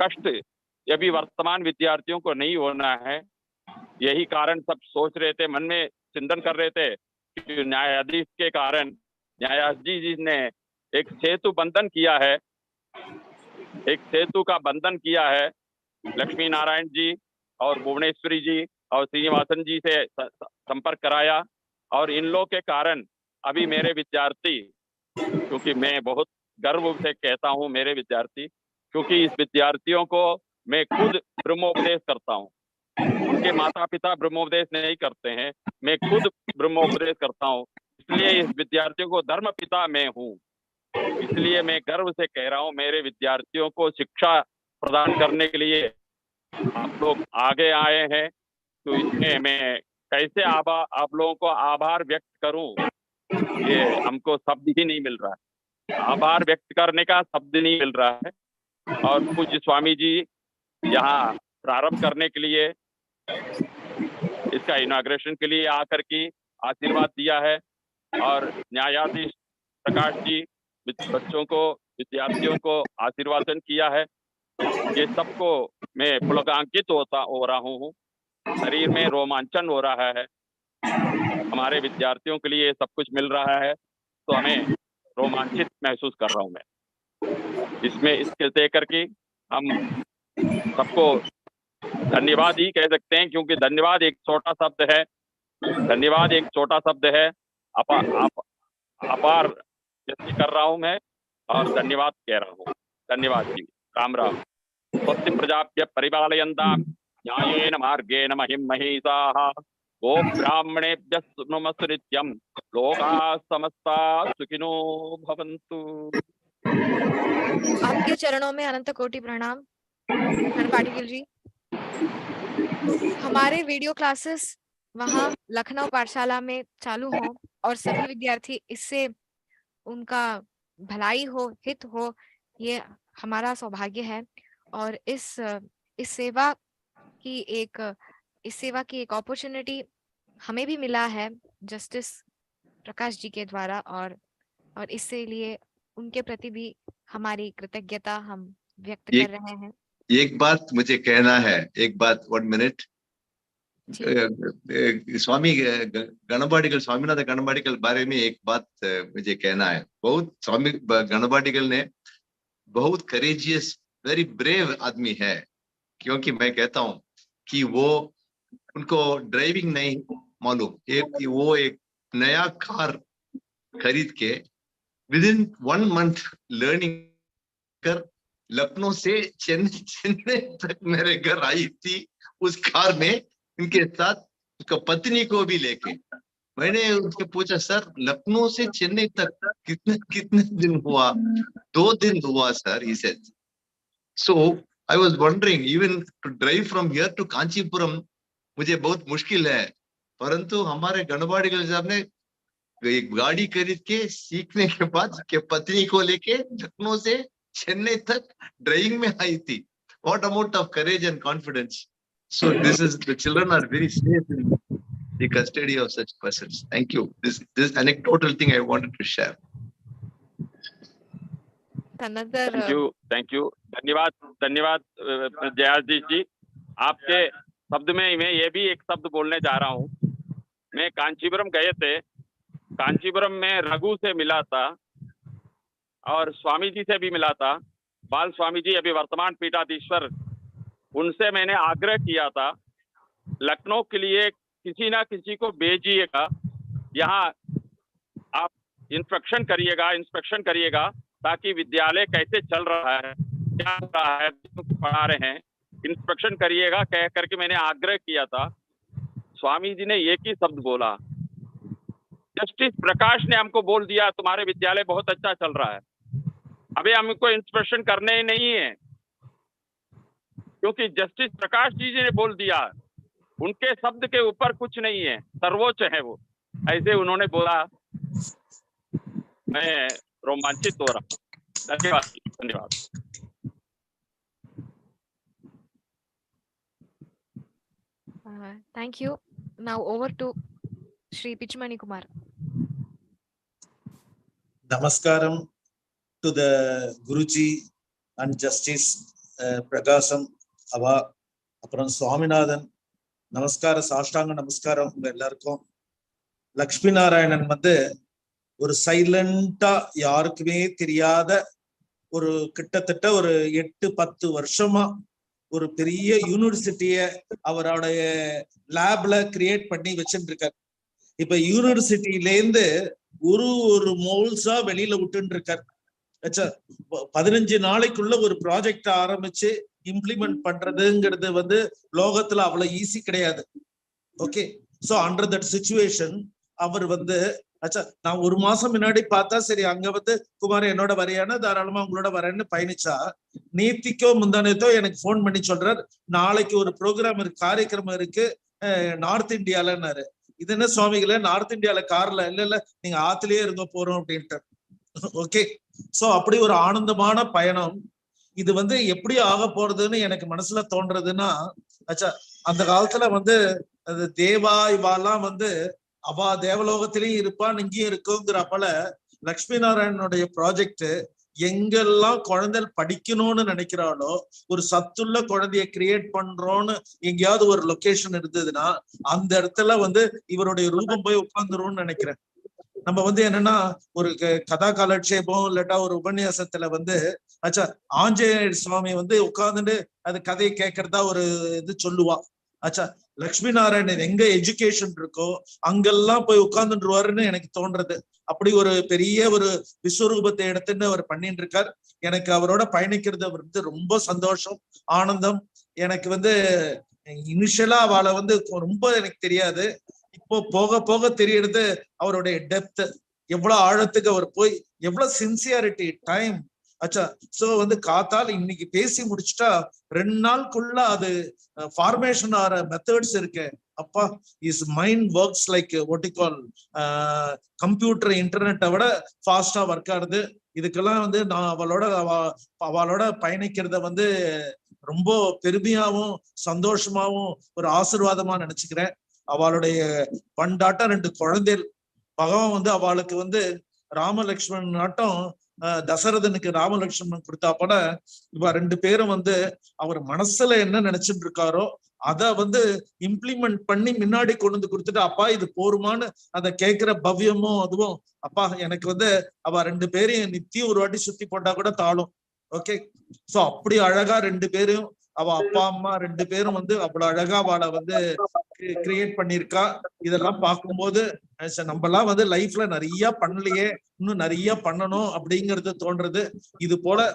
कष्ट अभी वर्तमान विद्यार्थियों को नहीं होना है। यही कारण सब सोच रहे थे, मन में चिंतन कर रहे थे कि न्यायाधीश के कारण न्यायाधीश जी ने एक सेतु बंधन किया है, एक सेतु का बंधन किया है लक्ष्मी नारायण जी और भुवनेश्वरी जी और श्रीनिवासन जी से संपर्क कराया, और इन लोगों के कारण अभी मेरे विद्यार्थी, क्योंकि मैं बहुत गर्व से कहता हूँ मेरे विद्यार्थी, क्योंकि इस विद्यार्थियों को मैं खुद ब्रह्मोपदेश करता हूँ। उनके माता पिता ब्रह्मोपदेश नहीं करते हैं, मैं खुद ब्रह्मोपदेश करता हूँ, इसलिए इस विद्यार्थियों को धर्म पिता मैं हूँ। इसलिए मैं गर्व से कह रहा हूँ, मेरे विद्यार्थियों को शिक्षा प्रदान करने के लिए आप लोग आगे आए हैं। तो इसमें मैं कैसे आप लोगों को आभार व्यक्त करूं, ये हमको शब्द ही नहीं मिल रहा है, आभार व्यक्त करने का शब्द नहीं मिल रहा है। और पूज्य स्वामी जी यहाँ प्रारंभ करने के लिए, इसका इनॉग्रेशन के लिए आकर के आशीर्वाद दिया है, और न्यायाधीश प्रकाश जी बच्चों को, विद्यार्थियों को आशीर्वादन किया है। ये सबको मैं पुलकांकित हो रहा हूँ, शरीर में रोमांचन हो रहा है। हमारे विद्यार्थियों के लिए सब कुछ मिल रहा है, तो हमें रोमांचित महसूस कर रहा हूँ मैं इसमें। इसके देकर के हम सबको धन्यवाद ही कह सकते हैं, क्योंकि धन्यवाद एक छोटा शब्द है, धन्यवाद एक छोटा शब्द है। अपार व्यक्त कर रहा हूँ मैं और धन्यवाद कह रहा हूँ। धन्यवाद जी, राम राम। स्वस्ति प्रजाभ्यः परिपालयन्तां न्यायेन मार्गेण महिं महिषाः, गो ब्राह्मणेभ्यः शुभमस्तु नित्यं, लोकाः समस्ताः सुखिनो भवन्तु। आपके चरणों में अनंत कोटि प्रणाम पाटिल जी। हमारे वीडियो क्लासेस वहाँ लखनऊ पाठशाला में चालू हो और सभी विद्यार्थी इससे उनका भलाई हो, हित हो, ये हमारा सौभाग्य है। और इस सेवा की एक अपॉर्चुनिटी हमें भी मिला है जस्टिस प्रकाश जी के द्वारा, और इससे लिए उनके प्रति भी हमारी कृतज्ञता हम व्यक्त कर रहे हैं। एक बात मुझे कहना है, एक बात, 1 मिनट। स्वामी गणपाटिकल, स्वामीनाथ गणपाटिकल बारे में एक बात मुझे कहना है। बहुत स्वामी गणपाटिकल ने बहुत करेजियस, वेरी ब्रेव आदमी है, क्योंकि मैं कहता हूं कि वो, उनको ड्राइविंग नहीं मालूम, वो एक नया कार खरीद के विदिन 1 मंथ लर्निंग कर लखनऊ से चेन्नई तक मेरे घर आई थी उस कार में, इनके साथ उसका पत्नी को भी लेके। मैंने उनसे पूछा, सर लखनऊ से चेन्नई तक कितने दिन हुआ? 2 दिन हुआ sir, he said. So I was wondering, even to drive from here to Kanchipuram मुझे बहुत मुश्किल है, परंतु हमारे गणपाटिकल साहब ने एक गाड़ी खरीद के सीखने के बाद के पत्नी को लेके लखनऊ से चेन्नई तक ड्राइविंग में आई थी। What amount of courage and confidence! So the children are very safe in the custody of such persons. Thank you. This anecdotal thing I wanted to share. Thank you. धन्यवाद जयाजी जी। आपके शब्द में मैं ये भी एक शब्द बोलने जा रहा हूँ। मैं कांचीपुरम गए थे, कांचीपुरम में रघु से मिला था और स्वामी जी से भी मिला था, बाल स्वामी जी अभी वर्तमान पीठाधीश्वर, उनसे मैंने आग्रह किया था लखनऊ के लिए किसी ना किसी को भेजिएगा, यहाँ आप इंस्पेक्शन करिएगा ताकि विद्यालय कैसे चल रहा है, क्या हो रहा है, पढ़ा रहे हैं, इंस्पेक्शन करिएगा कह करके मैंने आग्रह किया था। स्वामी जी ने एक ही शब्द बोला, जस्टिस प्रकाश ने हमको बोल दिया तुम्हारे विद्यालय बहुत अच्छा चल रहा है, अभी हमको इंस्पेक्शन करने ही नहीं है, क्योंकि जस्टिस प्रकाश जी ने बोल दिया, उनके शब्द के ऊपर कुछ नहीं है, सर्वोच्च है वो, ऐसे उन्होंने बोला। मैं रोमांचित हो रहा हूँ। धन्यवाद, धन्यवाद। Thank you. Now over to Shri Pichumani Kumar. Namaskaram to the Guruji and Justice Prakasam Ava, அப்புறம் சுவாமிநாதன். நமஸ்கார சாஷ்டாங்க நமஸ்காரம் உங்க எல்லாருக்கும். லக்ஷ்மி நாராயணன் வந்து ஒரு சைலண்டா யாருக்குமே தெரியாத ஒரு கிட்டத்தட்ட ஒரு 8-10 வருஷமா ஒரு பெரிய யூனிவர்சிட்டிய அவருடைய லேப்ல கிரியேட் பண்ணி வச்சுட்டு இருக்காரு. இப்ப யூனிவர்சிட்டில இருந்து ஒரு மோல்ஸா வெளியில விட்டு இருக்காரு. 15 நாளைக்குள்ள ஒரு ப்ராஜெக்ட் ஆரம்பிச்சு இம்ப்ளிமெண்ட் பண்றதுங்கிறது வந்து லோகத்துல அவ்வளவு ஈஸி கிடையாது. Okay, so under that situation அவர் வந்து நான் ஒரு மாசம் முன்னாடி பார்த்தா சரி அங்க வந்து குமார் என்னோட வரையான தாராளமா உங்களோட வரேன்னு பயணிச்சா, நேத்திக்கோ முந்தானத்தோ எனக்கு போன் பண்ணி சொல்றாரு, நாளைக்கு ஒரு ப்ரோக்ராம் இருக்கு, காரியக்கிரமம் இருக்கு நார்த் இந்தியாலன்னாரு. இது என்ன சுவாமிகளே நார்த் இந்தியால கார்ல? இல்ல நீங்க ஆத்துலயே இருங்க போறோம் அப்படின்ட்டு. ஓகே, சோ அப்படி ஒரு ஆனந்தமான பயணம். இது வந்து எப்படி ஆக போறதுன்னு எனக்கு மனசுல தோன்றதுன்னா, அந்த காலத்துல வந்து அது தேவா இவாலாம் வந்து அவ தேவலோகத்திலயும் இருப்பான் இங்கேயும் இருக்குங்கிறப்பல லக்ஷ்மி நாராயணனுடைய ப்ராஜெக்ட் எங்கெல்லாம் குழந்தைகள் படிக்கணும்னு நினைக்கிறாளோ, ஒரு சத்துள்ள குழந்தைய கிரியேட் பண்றோம்னு எங்கேயாவது ஒரு லொகேஷன் இருந்ததுன்னா அந்த இடத்துல வந்து இவருடைய ரூபம் போய் உட்கார்ந்துரும்னு நினைக்கிறேன். நம்ம வந்து என்னன்னா ஒரு கதா காலட்சேபம் இல்லாட்டா ஒரு உபன்யாசத்துல வந்து ஆஞ்சநேயர் சுவாமி வந்து உட்கார்ந்துட்டு அது கதையை கேட்கறதா ஒரு இது சொல்லுவா. லக்ஷ்மி நாராயணன் எங்க எஜுகேஷன் இருக்கோ அங்கெல்லாம் போய் உட்கார்ந்துருவாருன்னு எனக்கு தோன்றது. அப்படி ஒரு பெரிய ஒரு விஸ்வரூபத்தை எடுத்துன்னு அவர் பண்ணிட்டு இருக்கார். எனக்கு அவரோட பயணிக்கிறது வந்து ரொம்ப சந்தோஷம், ஆனந்தம். எனக்கு வந்து இனிஷியலா அவளை வந்து ரொம்ப எனக்கு தெரியாது, இப்போ போக போக தெரியறது அவருடைய டெப்த், எவ்வளவு ஆழத்துக்கு அவர் போய், எவ்வளவு சின்சியாரிட்டி, டைம். சோ வந்து காத்தால் இன்னைக்கு பேசி முடிச்சுட்டா 2 நாளுக்குள்ள அது ஃபார்மேஷன் ஆற மெத்தட்ஸ் இருக்கு. அப்பா, is mind works like what you call computer இன்டர்நெட்டை விட ஃபாஸ்டா ஒர்க் ஆகுது. இதுக்கெல்லாம் வந்து நான் அவளோட பயணிக்கிறத வந்து ரொம்ப பெருமையாவும் சந்தோஷமாவும் ஒரு ஆசீர்வாதமா நினைச்சுக்கிறேன். அவளுடைய பண்டாட்ட 2 குழந்தைகள், பகவான் வந்து அவளுக்கு வந்து ராமலக்ஷ்மணன் ஆட்டம் தசரதனுக்கு ராமலட்சுமணன் கொடுத்தா போல இவ 2 பேரும் வந்து அவர் மனசுல என்ன நினைச்சிட்டு இருக்காரோ அத வந்து இம்ப்ளிமெண்ட் பண்ணி முன்னாடி கொண்டு வந்து கொடுத்துட்டு, அப்பா இது போருமான்னு அதை கேட்கிற பவ்யமும் அதுவும். அப்பா எனக்கு வந்து அவ 2 பேரையும் நித்தியம் ஒரு வாட்டி சுத்தி போட்டா கூட தாளும். ஓகே, சோ அப்படி அழகா 2 பேரும் அவ அப்பா அம்மா 2 பேரும் வந்து அவ்வளவு அழகா அவளை வந்து கிரியேட் பண்ணிருக்கா. இதெல்லாம் பார்க்கும்போது நம்ம எல்லாம் வந்து லைஃப்ல நிறைய பண்ணலையே, இன்னும் நிறைய பண்ணணும் அப்படிங்கிறது தோன்றது. இது போல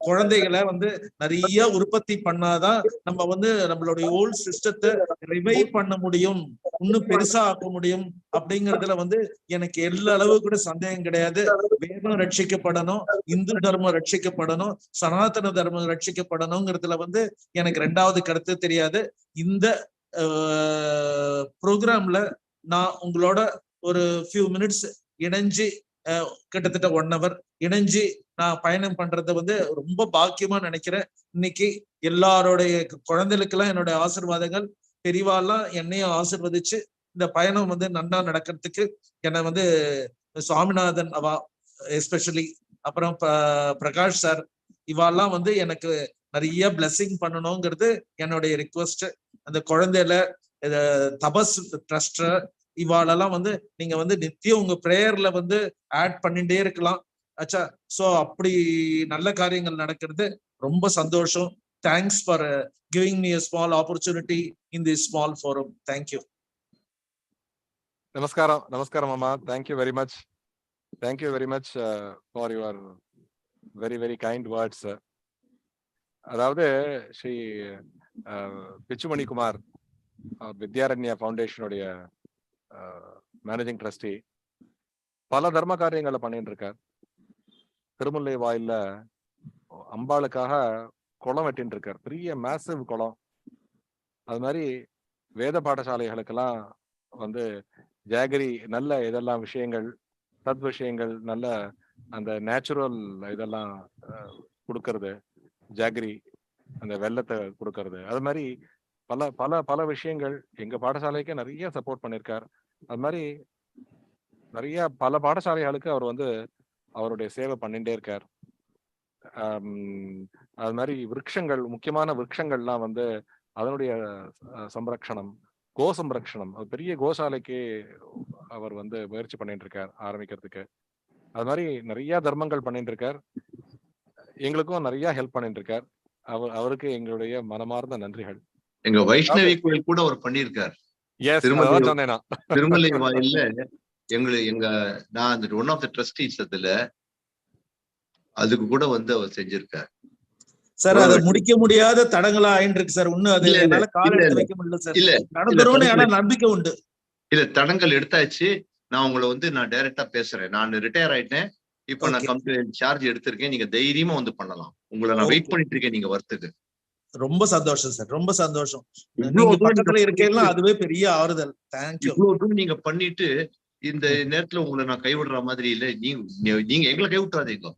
குழந்தைகளை வந்து நிறைய உற்பத்தி பண்ணாதான் நம்ம வந்து நம்மளுடைய ஓல்ட் சிஸ்டத்தை ரிவைவ் பண்ண முடியும், இன்னும் பெருசா ஆக்க முடியும். அப்படிங்கறதுல வந்து எனக்கு எல்லா அளவு கூட சந்தேகம் கிடையாது. வேதம் ரட்சிக்கப்படணும், இந்து தர்மம் ரட்சிக்கப்படணும், சனாதன தர்மம் ரட்சிக்கப்படணுங்கிறதுல வந்து எனக்கு 2வது கருத்து தெரியாது. இந்த ப்ரோக்ராம்ல நான் உங்களோட ஒரு ஃபியூ மினிட்ஸ் இணைஞ்சு கிட்டத்தட்ட 1 hour இணைஞ்சு நான் பயணம் பண்றதை வந்து ரொம்ப பாக்கியமா நினைக்கிறேன். இன்னைக்கு எல்லாரோடைய குழந்தைகளுக்கெல்லாம் என்னுடைய ஆசீர்வாதங்கள். பெரியவாள்லாம் என்னையும் ஆசீர்வதிச்சு இந்த பயணம் வந்து நன்னா நடக்கிறதுக்கு என்னை வந்து சுவாமிநாதன் அவா எஸ்பெஷலி, அப்புறம் பிரகாஷ் சார், இவாள்லாம் வந்து எனக்கு நிறைய பிளெஸிங் பண்ணணுங்கிறது என்னுடைய ரிக்வெஸ்ட். அந்த குழந்தையில தபஸ் ட்ரஸ்ட் இவாளெல்லாம் வந்து நீங்க வந்து நித்தியம் உங்க பிரேயர்ல வந்து ஆட் பண்ணிட்டே இருக்கலாம். சோ அப்படி நல்ல காரியங்கள் நடக்கிறது ரொம்ப சந்தோஷம். Thanks for giving me a small opportunity in this small forum. Thank you. Namaskaram Mama. Thank you very much. Thank you very much for your very, very kind words. அதாவது Sri Pichumani Kumar Vidyaranya ஃபவுண்டேஷனுடைய managing trustee, பல தர்ம காரியங்களை பண்ணிட்டு இருக்கார். திருமுல்லை வாயில அம்பாளுக்காக குளம் வெட்டின்னு இருக்கார், பெரிய மேசிவ் குளம். அது மாதிரி வேத பாடசாலைகளுக்கெல்லாம் வந்து ஜாகரி நல்ல இதெல்லாம் விஷயங்கள், சத் விஷயங்கள், நல்ல அந்த நேச்சுரல் இதெல்லாம் கொடுக்கறது, ஜாகரி அந்த வெள்ளத்தை கொடுக்கறது, அது மாதிரி பல பல பல விஷயங்கள் எங்க பாடசாலைக்கு நிறைய சப்போர்ட் பண்ணியிருக்கார். அது மாதிரி நிறைய பல பாடசாலைகளுக்கு அவர் வந்து அவருடைய சேவை பண்ணிட்டே இருக்கார். அது மாதிரி விருட்சங்கள், முக்கியமான விருட்சங்கள்லாம் வந்து அதனுடைய சம்ரக்ஷணம், கோ சம்ரக்ஷணம், பெரிய கோசாலைக்கு அவர் வந்து முயற்சி பண்ணிட்டு இருக்கார் ஆரம்பிக்கிறதுக்கு. அது மாதிரி நிறைய தர்மங்கள் பண்ணிட்டு இருக்கார். எங்களுக்கும் நிறைய ஹெல்ப் பண்ணிட்டு இருக்கார். அவருக்கு எங்களுடைய மனமார்ந்த நன்றிகள். எங்க வைஷ்ணவி கோயில் கூட அவர் பண்ணியிருக்கார். திருமலை வாயில்ல எங்க நான் ஒன் ஆஃப் த ட்ரஸ்டீஸ், அதுக்கு கூட வந்து அவர் செஞ்சிருக்கார். சார் அதை முடிக்க முடியாத தடங்களா ஆயிட்டு இருக்கு சார். இன்னும் அது என்னால கால் எடுத்து வைக்க முடியல சார். நடந்துரும்னு ஆனா நம்பிக்கை உண்டு. இல்ல, தடங்கள் எடுத்தாச்சு. நான் உங்களை வந்து நான் டைரக்டா பேசுறேன். நான் ரிட்டையர் ஆயிட்டேன். இப்ப நான் கம்ப்ளீட் சார்ஜ் எடுத்திருக்கேன். நீங்க தைரியமா வந்து பண்ணலாம். உங்களை நான் வெயிட் பண்ணிட்டு இருக்கேன் நீங்க வரத்துக்கு. ரொம்ப சந்தோஷம் சார், ரொம்ப சந்தோஷம். நீங்க பக்கத்துல இருக்கீங்கன்னா அதுவே பெரிய ஆறுதல். தேங்க்யூ. இவ்வளவு நீங்க பண்ணிட்டு இந்த நேரத்துல உங்களை நான் கைவிடுற மாதிரி இல்ல. நீங்க எங்களை கைவிட்டாதீங்க.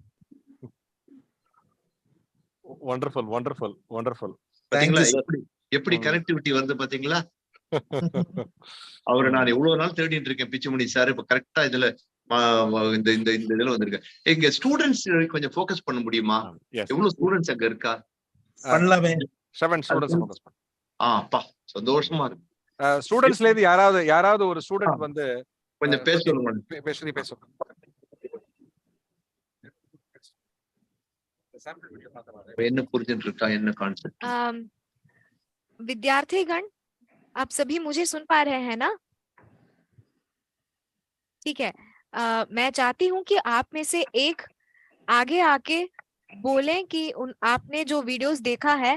Wonderful wonderful wonderful. பாத்தீங்களா எப்படி கனெக்டிவிட்டி வந்து பாத்தீங்களா? அவரை நான் எவ்வளவு நாள் தேடிட்டு இருக்கேன் பிச்சுமணி சார். இப்ப கரெக்டா இதுல இந்த இந்த இதுல வந்திருக்கேன். எங்க ஸ்டூடெண்ட்ஸ் கொஞ்சம் ஃபோக்கஸ் பண்ண முடியுமா? எவ்வளவு ஸ்டூடெண்ட்ஸ் அங்க இருக்கா? பண்ணலாமே. 7 ஸ்டூடெண்ட்ஸ் ஃபோக்கஸ் பண்ணு. அப்பா சந்தோஷமா இருக்கு. ஸ்டூடெண்ட்ஸ்ல இருந்து யாராவது ஒரு ஸ்டூடெண்ட் வந்து கொஞ்சம் பேச சொல்லுங்க. என்ன புரிஞ்சுட்டு இருக்கா, என்ன கான்सेप्ट? विद्यार्थीगण, आप सभी मुझे सुन पा रहे हैं ना? ठीक है। मैं चाहती हूँ कि आप में से एक आगे आके बोलें कि आपने जो वीडियोस देखा है,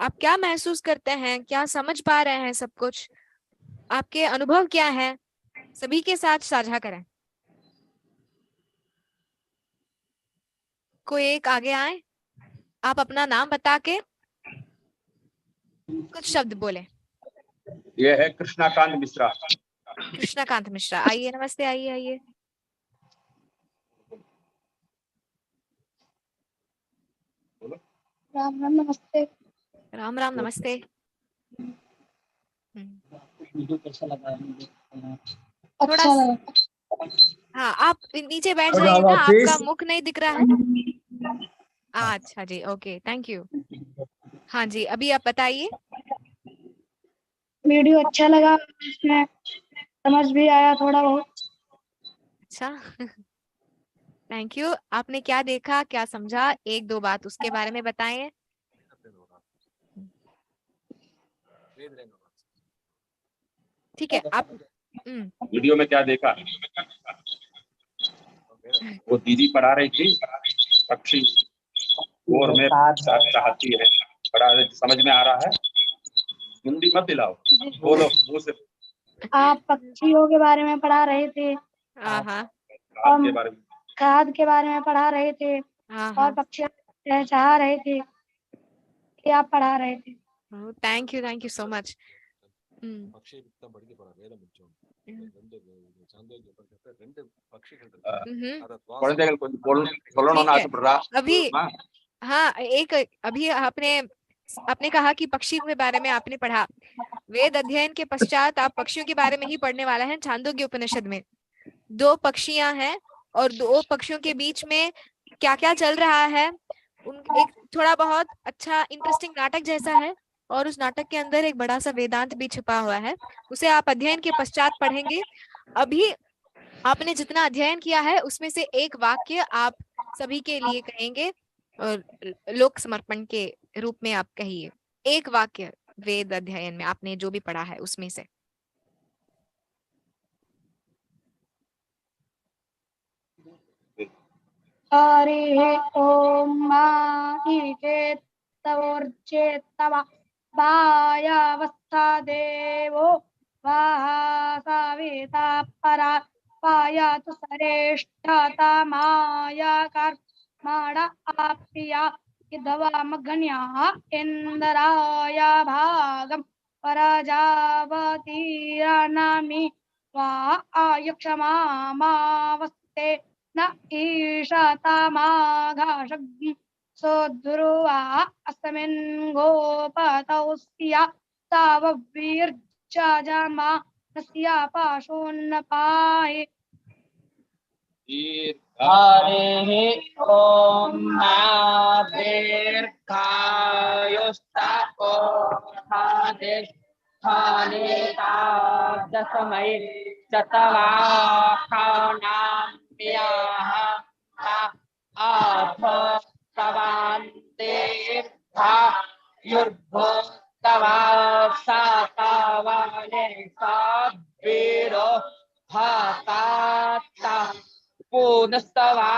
आप क्या महसूस करते हैं, क्या समझ पा रहे हैं, सब कुछ आपके अनुभव क्या है, सभी के साथ साझा करें। कोई एक आगे आए, आप अपना नाम बता के कुछ शब्द बोले। ये है कृष्णाकांत मिश्रा। कृष्णाकांत मिश्रा, आइए, नमस्ते, आइए। राम राम नमस्ते। राम राम नमस्ते। कैसा लगा? थोड़ा हाँ, आप नीचे बैठ जाइए ना, आपका मुख नहीं दिख रहा है। अच्छा जी, ओके, थैंक यू। हाँ जी, अभी आप बताइए। वीडियो अच्छा लगा, इसमें समझ भी आया थोड़ा बहुत। अच्छा, थैंक यू। आपने क्या देखा, क्या समझा, 1-2 बात उसके बारे में बताएं। ठीक है, आप वीडियो में क्या देखा? वो दीदी पढ़ा रही थी पक्षी, और मैं चाहती है पढ़ा, समझ में आ रहा है? हिंदी मत दिलाओ, बोलो मुंह से। आप पक्षियों के बारे में पढ़ा रहे थे, खाद के बारे में पढ़ा रहे थे, और पक्षी चाह रहे थे कि आप पढ़ा रहे थे। Thank you so much. अभी हाँ, अभी आपने कहा कि पक्षियों के बारे में आपने पढ़ा। वेद अध्ययन के पश्चात आप पक्षियों के बारे में ही पढ़ने वाला है। छांदोग्य उपनिषद में 2 पक्षियां हैं और 2 पक्षियों के बीच में क्या क्या चल रहा है, एक थोड़ा बहुत अच्छा इंटरेस्टिंग नाटक जैसा है, और उस नाटक के अंदर एक बड़ा सा वेदांत भी छुपा हुआ है। उसे आप अध्ययन के पश्चात पढ़ेंगे। अभी आपने जितना अध्ययन किया है उसमें से एक वाक्य आप सभी के लिए कहेंगे और लोक समर्पण के रूप में आप कहिए। एक वाक्य वेद अध्ययन में आपने जो भी पढ़ा है उसमें से। हरि ओम चेतवा वायावस्था देवो वाहा साविता परा पायातु श्रेष्ठता माया कर्माणा आप्या इदवामघन्याः इन्द्राय भागं प्रजापतिरनमि वा आयुक्षमावस्ते न ईशतमाघाषग् सोद्रुवा अस्मिन् गोपतौस्य ताववीर्जमा नस्य पाशोन्नपाय हरे ओम दीर्घायुष्टको दशमै चतवाखानाम्याः आथ तवान् दीर्घायुर्भोक्तवा सातावाने सावीरो भातात्ता पुनस्तवा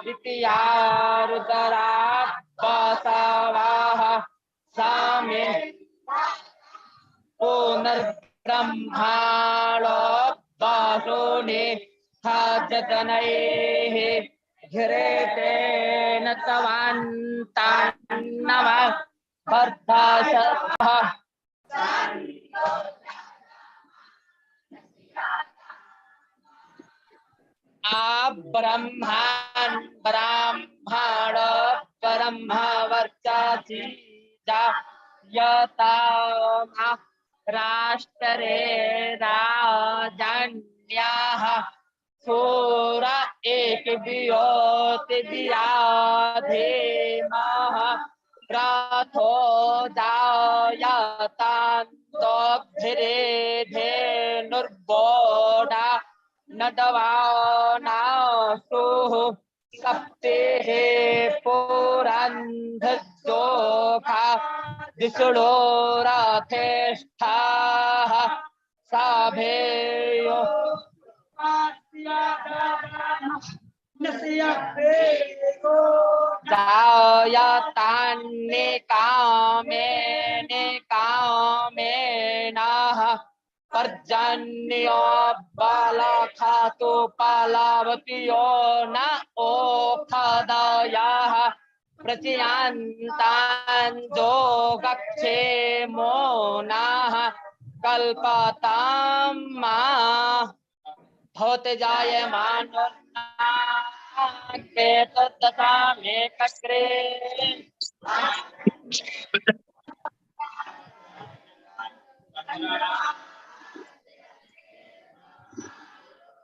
द्वितीयारुदरात् बसवाः सामे पुनर्ब्रह्माणो बासुने जतनैः घिरेतेन तवान्तान्नव वर्धाशः ब्रह्मान् ब्राह्मण ब्रह्म वर्चसि यता राष्ट्रे राजन्याः सूर एकवियोति विराधेमः रथो जायतान्तोभिरेधेनुर्बोधा नदवानासुः सप्तेः पुरन्धजोखा दिशुडो रथेष्ठाः सभेयो जायतान्निकामेनः पर्जन्यो बालखातो पालावतियो न ओखदयाः प्रचयन्तान् जोगक्षेमो नः कल्पतां मा भवते जायमानो तद्दशा मे कक्रे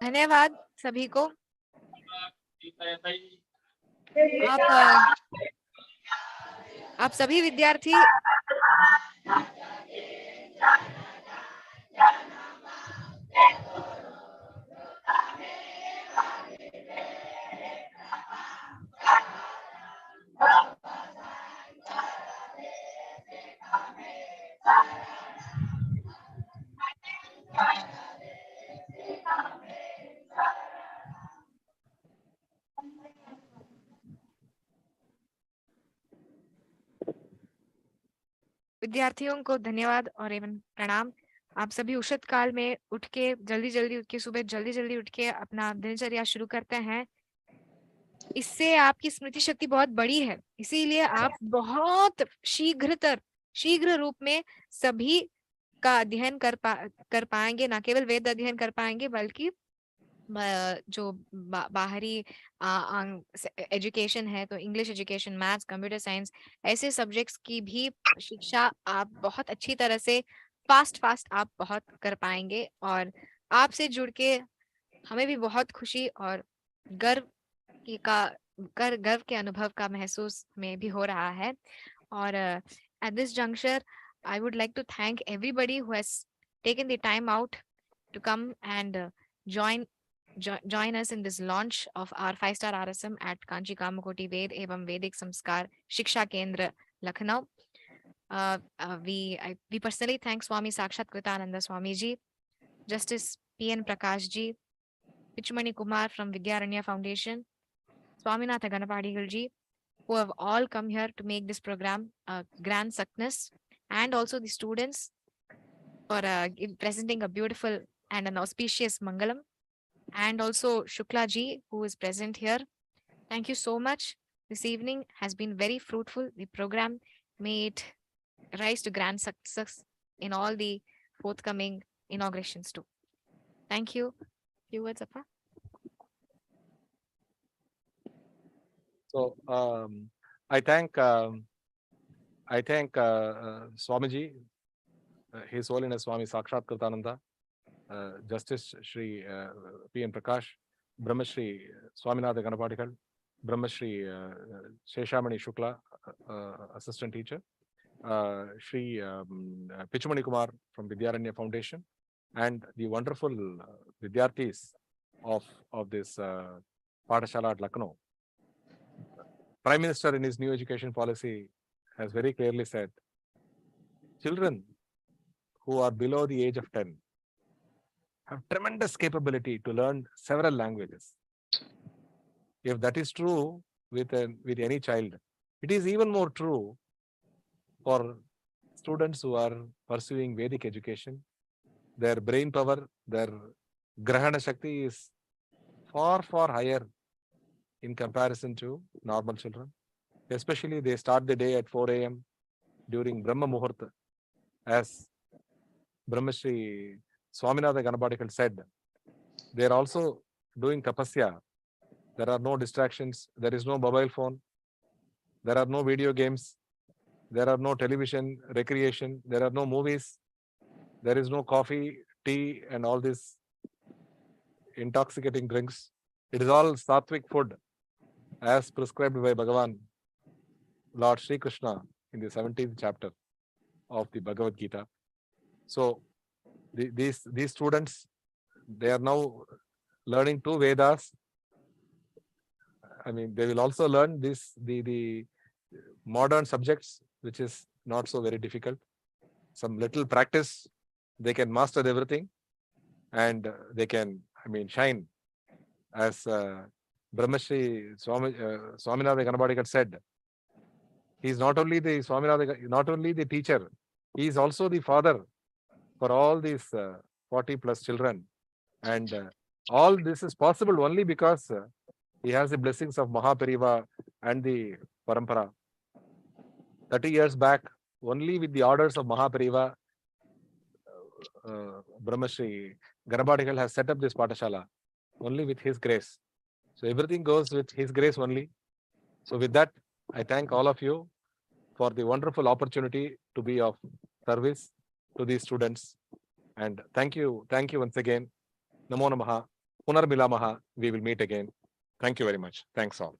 धन्यवाद सभी को। आप सभी विद्यार्थी विद्यार्थियों को धन्यवाद और एवं प्रणाम। आप सभी उषित काल में उठ के जल्दी उठ के सुबह जल्दी उठ के अपना दिनचर्या शुरू करते हैं। इससे आपकी स्मृति शक्ति बहुत बड़ी है, इसीलिए आप बहुत शीघ्र रूप में सभी का अध्ययन कर पाएंगे। न केवल वेद अध्ययन कर पाएंगे बल्कि जो बाहरी एजुकेशन है, तो English education, maths, computer science, ऐसे सब्जेक्ट्स की भी शिक्षा आप बहुत अच्छी तरह से फास्ट आप बहुत कर पाएंगे। और आपसे जुड़ के हमें भी बहुत खुशी और गर्व के अनुभव का महसूस में भी हो रहा है। और at this juncture I would like to thank everybody who has taken the time out to come and join us in this launch of our 5-star RSM at Kanchi Kamakoti Ved evam Vaidik Samkaar Shiksha Kendra, Lucknow. We personally thank Swami Sakshat Kritananda Swami Ji, Justice P.N. Prakash Ji, Pichumani Kumar from Vidyaranya Foundation, Swaminatha Ganapadigal Ji, who have all come here to make this program a grand success, and also the students for presenting a beautiful and an auspicious Mangalam, and also Shukla Ji, who is present here. Thank you so much. This evening has been very fruitful. The program may it rise to grand success in all the forthcoming inaugurations too. Thank you. Few words, Appa. So I thank Swamiji, His Holiness Swami Sakshat Kritananda, Justice Shri P. N. Prakash, Brahmashri Swaminatha Ganapadikal, Brahmashri Sheshamani Shukla, Assistant Teacher, Shri Pichumani Kumar from Vidyaranya Foundation, and the wonderful Vidyarthis of this Pathashala at Lucknow. Prime Minister in his new education policy has very clearly said, children who are below the age of 10 have tremendous capability to learn several languages. If that is true with any child, it is even more true for students who are pursuing Vedic education. Their brain power, their Grahana Shakti is far, far higher in comparison to normal children. Especially they start the day at 4 a.m. during Brahma Muhurta. As Brahmashri Swaminatha Ganapadikal said, they are also doing tapasya. There are no distractions. There is no mobile phone. There are no video games. There are no television, recreation. There are no movies. There is no coffee, tea, and all these intoxicating drinks. It is all sattvic food as prescribed by Bhagavan, Lord Sri Krishna, in the 17th chapter of the Bhagavad Gita. So these students, they are now learning 2 Vedas. I mean, they will also learn the modern subjects, which is not so very difficult. Some little practice, they can master everything, and they can, shine. As Brahmashri Swaminatha Ganapadikal said, he is not only the teacher, he is also the father for all these 40 plus children. And all this is possible only because he has the blessings of Mahapariva and the Parampara. 30 years back, only with the orders of Mahapariva, Brahmashri Ganapadikal has set up this Pathashala, only with his grace. So everything goes with his grace only. So with that, I thank all of you for the wonderful opportunity to be of service to these students. And thank you once again. Namo Namaha. Punar Milamaha. We will meet again. Thank you very much. Thanks all.